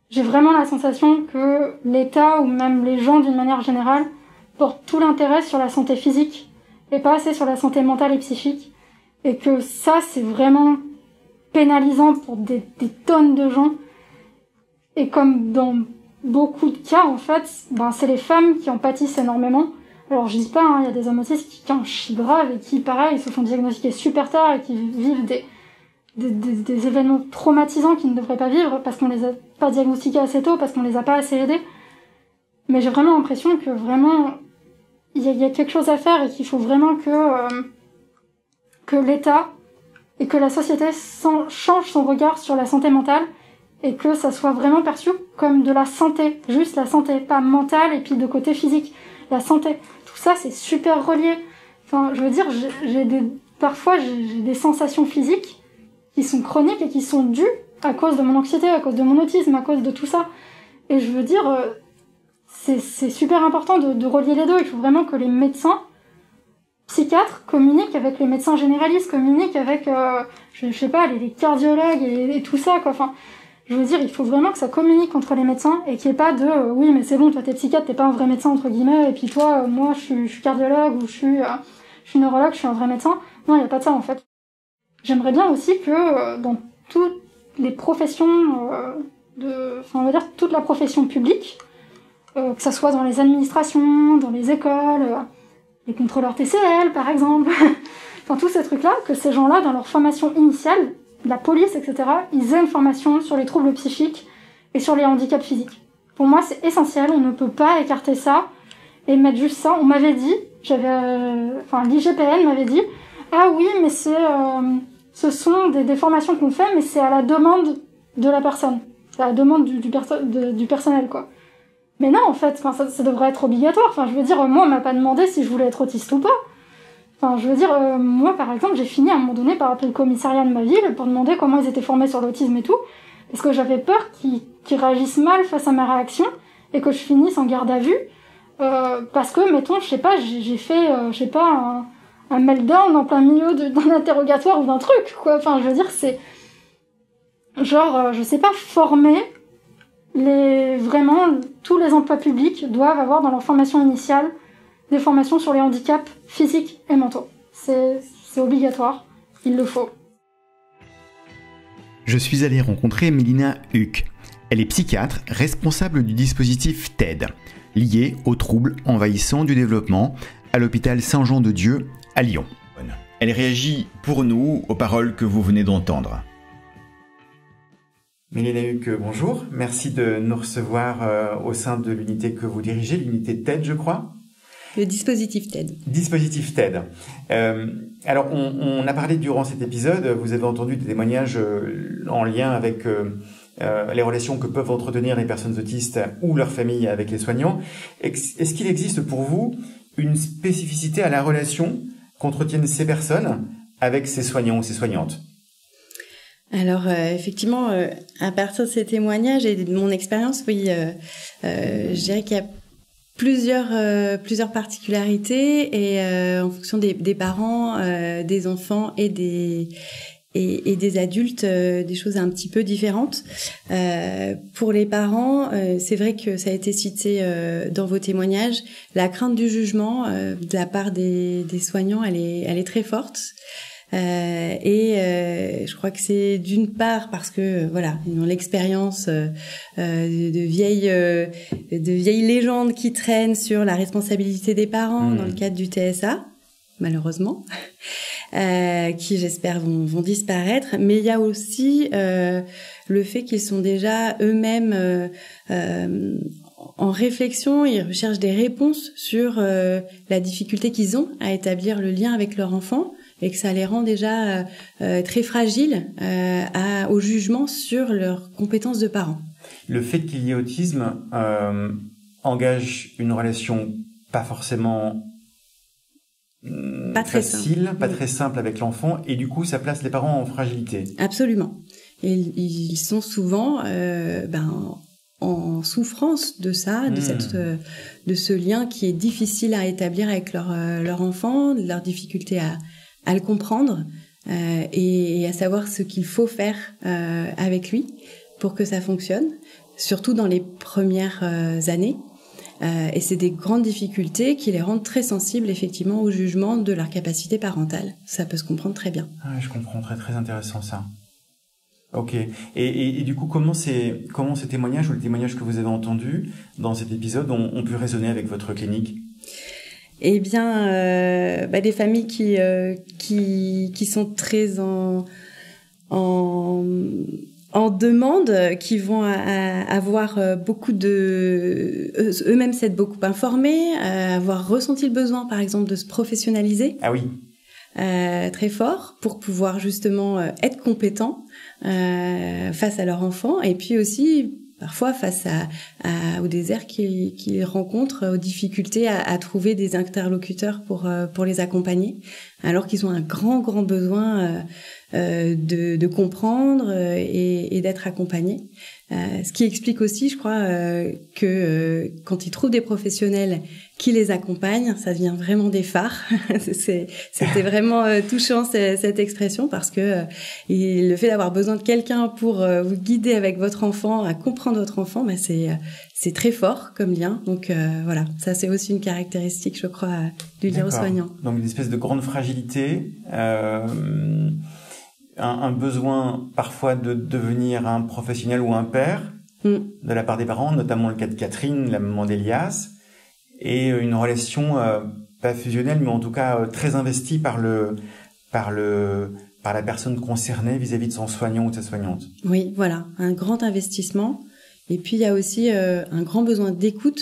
J'ai vraiment la sensation que l'État, ou même les gens d'une manière générale, portent tout l'intérêt sur la santé physique et pas assez sur la santé mentale et psychique. Et que ça, c'est vraiment pénalisant pour des tonnes de gens. Et comme dans beaucoup de cas, en fait, c'est les femmes qui en pâtissent énormément. Alors je dis pas, il y a des hommes autistes qui en chient grave et qui, pareil, se font diagnostiquer super tard et qui vivent des événements traumatisants qu'ils ne devraient pas vivre parce qu'on les a pas diagnostiqués assez tôt, parce qu'on les a pas assez aidés. Mais j'ai vraiment l'impression que vraiment il y a quelque chose à faire et qu'il faut vraiment que l'État et que la société change son regard sur la santé mentale et que ça soit vraiment perçu comme de la santé, juste la santé, pas mentale et puis de côté physique, la santé. Tout ça, c'est super relié. Enfin, je veux dire, parfois, j'ai des sensations physiques qui sont chroniques et qui sont dues à cause de mon anxiété, à cause de mon autisme, à cause de tout ça. Et je veux dire, c'est super important de relier les deux. Il faut vraiment que les médecins psychiatres communiquent avec les médecins généralistes, communiquent avec, je sais pas, les cardiologues et tout ça, quoi. Enfin, je veux dire, il faut vraiment que ça communique entre les médecins et qu'il n'y ait pas de oui, mais c'est bon, toi t'es psychiatre, t'es pas un vrai médecin, entre guillemets, et puis toi, moi je suis cardiologue ou je suis neurologue, je suis un vrai médecin. Non, il n'y a pas de ça en fait. J'aimerais bien aussi que dans toutes les professions on va dire toute la profession publique, que ça soit dans les administrations, dans les écoles, les contrôleurs TCL par exemple, enfin tous ces trucs-là, que ces gens-là, dans leur formation initiale, la police, etc., ils aient une formation sur les troubles psychiques et sur les handicaps physiques. Pour moi, c'est essentiel, on ne peut pas écarter ça et mettre juste ça. On m'avait dit, l'IGPN m'avait dit, ah oui, mais ce sont des formations qu'on fait, mais c'est à la demande de la personne. C'est à la demande du personnel, quoi. Mais non, en fait, ça devrait être obligatoire. Enfin, je veux dire, moi, on m'a pas demandé si je voulais être autiste ou pas. Enfin, je veux dire, moi, par exemple, j'ai fini à un moment donné par appeler le commissariat de ma ville pour demander comment ils étaient formés sur l'autisme et tout, parce que j'avais peur qu'ils réagissent mal face à ma réaction et que je finisse en garde à vue, parce que, mettons, je sais pas, j'ai fait, un meltdown en plein milieu d'un interrogatoire ou d'un truc, quoi. Enfin, je veux dire, c'est genre, je sais pas, former vraiment, tous les emplois publics doivent avoir dans leur formation initiale des formations sur les handicaps physiques et mentaux. C'est obligatoire, il le faut. Je suis allé rencontrer Mélina Huck. Elle est psychiatre, responsable du dispositif TED, lié aux troubles envahissants du développement à l'hôpital Saint-Jean-de-Dieu à Lyon. Elle réagit pour nous aux paroles que vous venez d'entendre. Mélina Huck, bonjour. Merci de nous recevoir au sein de l'unité que vous dirigez, l'unité TED, je crois. Le dispositif TED. Dispositif TED. Alors, on a parlé durant cet épisode, vous avez entendu des témoignages en lien avec les relations que peuvent entretenir les personnes autistes ou leurs familles avec les soignants. Est-ce qu'il existe pour vous une spécificité à la relation qu'entretiennent ces personnes avec ces soignants ou ces soignantes ? Alors effectivement, à partir de ces témoignages et de mon expérience, oui, je dirais qu'il y a plusieurs particularités et en fonction des parents, des enfants et des adultes, des choses un petit peu différentes. Pour les parents, c'est vrai que ça a été cité dans vos témoignages, la crainte du jugement de la part des soignants, elle est très forte. Je crois que c'est d'une part parce que voilà, ils ont l'expérience de vieilles légendes qui traînent sur la responsabilité des parents dans le cadre du TSA, malheureusement, qui j'espère vont disparaître. Mais il y a aussi le fait qu'ils sont déjà eux-mêmes en réflexion, ils recherchent des réponses sur la difficulté qu'ils ont à établir le lien avec leur enfant, et que ça les rend déjà très fragiles au jugement sur leurs compétences de parents. Le fait qu'il y ait autisme engage une relation pas forcément très simple avec l'enfant, et du coup ça place les parents en fragilité. Absolument. Et ils sont souvent en souffrance de ça, de ce lien qui est difficile à établir avec leur enfant, de leur difficulté à le comprendre et à savoir ce qu'il faut faire avec lui pour que ça fonctionne, surtout dans les premières années. Et c'est des grandes difficultés qui les rendent très sensibles effectivement au jugement de leur capacité parentale. Ça peut se comprendre très bien. Ah, je comprends, très intéressant ça. Ok. Et du coup, comment ces témoignages ou les témoignages que vous avez entendus dans cet épisode ont pu résonner avec votre clinique ? Eh bien, des familles qui sont très en demande, qui vont avoir beaucoup eux-mêmes s'être beaucoup informés, avoir ressenti le besoin, par exemple, de se professionnaliser. Ah oui. Très fort pour pouvoir justement être compétents face à leur enfant, et puis aussi parfois face au désert qu'ils rencontrent, aux difficultés à trouver des interlocuteurs pour les accompagner, alors qu'ils ont un grand besoin de comprendre et d'être accompagnés. Ce qui explique aussi, je crois, que quand ils trouvent des professionnels qui les accompagnent, ça devient vraiment des phares. C'était vraiment touchant cette expression, parce que le fait d'avoir besoin de quelqu'un pour vous guider avec votre enfant, à comprendre votre enfant, c'est très fort comme lien. Donc voilà, ça c'est aussi une caractéristique, je crois, du lien aux soignants. Donc une espèce de grande fragilité, un besoin parfois de devenir un professionnel ou un père, de la part des parents, notamment le cas de Catherine, la maman d'Elias, et une relation pas fusionnelle, mais en tout cas très investie par la personne concernée vis-à-vis de son soignant ou de sa soignante. Oui, voilà, un grand investissement. Et puis il y a aussi un grand besoin d'écoute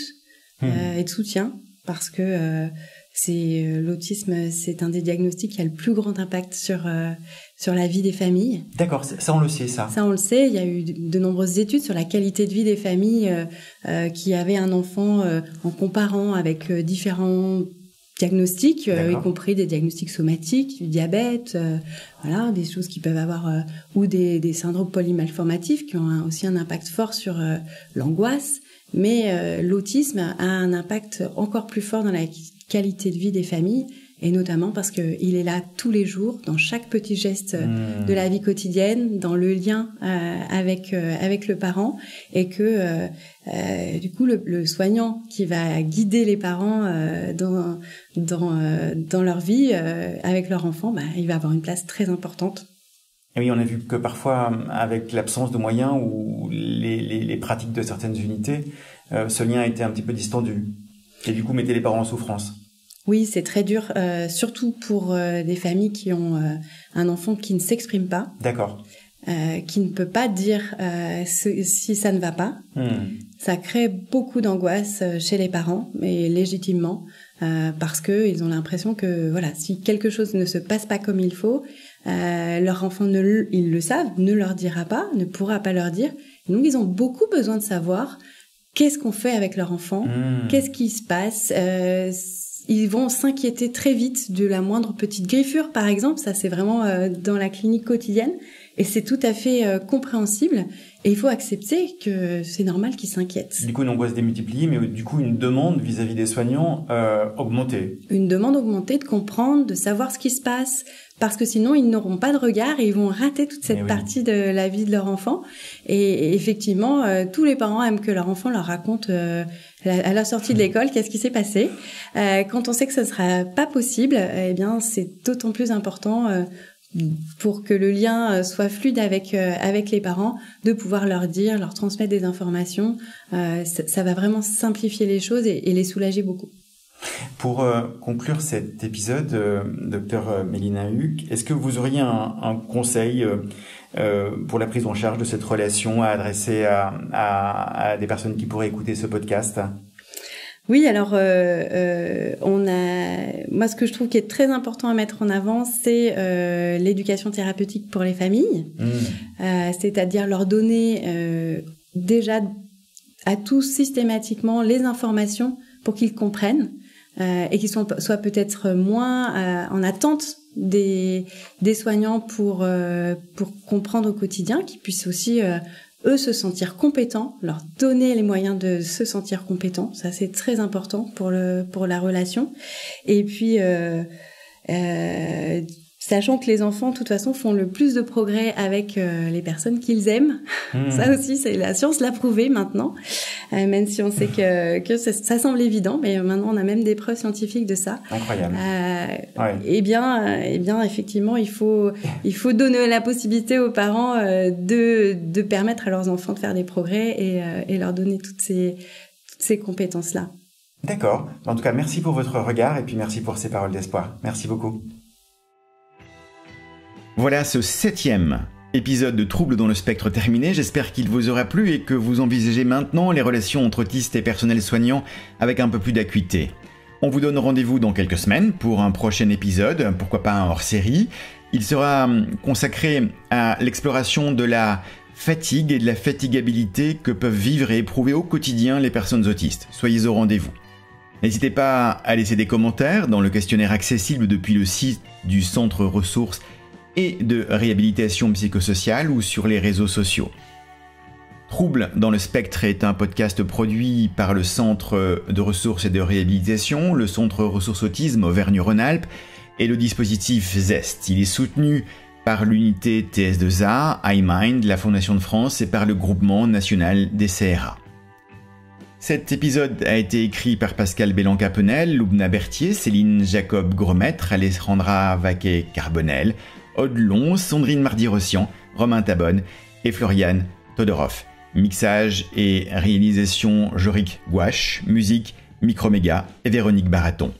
et de soutien, parce que l'autisme, c'est un des diagnostics qui a le plus grand impact sur la vie des familles. D'accord, ça on le sait, ça. Ça on le sait, il y a eu de nombreuses études sur la qualité de vie des familles qui avaient un enfant en comparant avec différents diagnostics, y compris des diagnostics somatiques, du diabète, voilà, des choses qui peuvent avoir, ou des syndromes polymalformatifs qui ont aussi un impact fort sur l'angoisse. Mais l'autisme a un impact encore plus fort dans la qualité de vie des familles, et notamment parce qu'il est là tous les jours, dans chaque petit geste de la vie quotidienne, dans le lien avec le parent, et que du coup le soignant qui va guider les parents dans leur vie avec leur enfant, il va avoir une place très importante. Et oui, on a vu que parfois, avec l'absence de moyens ou les pratiques de certaines unités, ce lien était un petit peu distendu, et du coup mettait les parents en souffrance. Oui, c'est très dur, surtout pour des familles qui ont un enfant qui ne s'exprime pas. D'accord. Qui ne peut pas dire si ça ne va pas. Ça crée beaucoup d'angoisse chez les parents, mais légitimement, parce qu'ils ont l'impression que voilà, si quelque chose ne se passe pas comme il faut, leur enfant, ils le savent, ne leur dira pas, ne pourra pas leur dire. Et donc, ils ont beaucoup besoin de savoir qu'est-ce qu'on fait avec leur enfant, qu'est-ce qui se passe. Ils vont s'inquiéter très vite de la moindre petite griffure, par exemple. Ça, c'est vraiment dans la clinique quotidienne. Et c'est tout à fait compréhensible. Et il faut accepter que c'est normal qu'ils s'inquiètent. Du coup, une angoisse démultipliée, mais du coup, une demande vis-à-vis des soignants augmentée. Une demande augmentée de comprendre, de savoir ce qui se passe, parce que sinon, ils n'auront pas de regard et ils vont rater toute cette partie de la vie de leur enfant. Et effectivement, tous les parents aiment que leur enfant leur raconte à la sortie de l'école qu'est-ce qui s'est passé. Quand on sait que ce ne sera pas possible, eh bien, c'est d'autant plus important pour que le lien soit fluide avec les parents, de pouvoir leur dire, leur transmettre des informations. Ça va vraiment simplifier les choses et les soulager beaucoup. Pour conclure cet épisode, docteur Mélina Huc, est-ce que vous auriez un conseil pour la prise en charge de cette relation à adresser à des personnes qui pourraient écouter ce podcast ? Oui, alors moi ce que je trouve qui est très important à mettre en avant, c'est l'éducation thérapeutique pour les familles, c'est-à-dire leur donner déjà à tous systématiquement les informations pour qu'ils comprennent et qu'ils soient peut-être moins en attente des soignants pour comprendre au quotidien, qu'ils puissent aussi eux se sentir compétents, leur donner les moyens de se sentir compétents. Ça, c'est très important pour la relation. Et puis, sachant que les enfants, de toute façon, font le plus de progrès avec les personnes qu'ils aiment. Ça aussi, la science l'a prouvé maintenant. Même si on sait que ça semble évident, mais maintenant, on a même des preuves scientifiques de ça. Incroyable. Eh bien, effectivement, il faut donner la possibilité aux parents de permettre à leurs enfants de faire des progrès et leur donner toutes ces compétences-là. D'accord. En tout cas, merci pour votre regard et puis merci pour ces paroles d'espoir. Merci beaucoup. Voilà ce 7e épisode de Troubles dans le spectre terminé. J'espère qu'il vous aura plu et que vous envisagez maintenant les relations entre autistes et personnel soignant avec un peu plus d'acuité. On vous donne rendez-vous dans quelques semaines pour un prochain épisode, pourquoi pas un hors-série. Il sera consacré à l'exploration de la fatigue et de la fatigabilité que peuvent vivre et éprouver au quotidien les personnes autistes. Soyez au rendez-vous. N'hésitez pas à laisser des commentaires dans le questionnaire accessible depuis le site du Centre Ressources et de réhabilitation psychosociale ou sur les réseaux sociaux. Troubles dans le spectre est un podcast produit par le Centre de ressources et de réhabilitation, le Centre Ressources Autisme Auvergne-Rhône-Alpes et le dispositif ZEST. Il est soutenu par l'unité TS2A, iMind, la Fondation de France et par le Groupement National des CRA. Cet épisode a été écrit par Pascal Bélan-Capenel, Loubna Berthier, Céline Jacob-Grosmaître, Alessandra Vaquet-Carbonel, Aude Long, Sandrine Mardi-Rossian, Romain Tabonne et Floriane Todorov. Mixage et réalisation Jorik Gouache, musique Microméga et Véronique Baraton.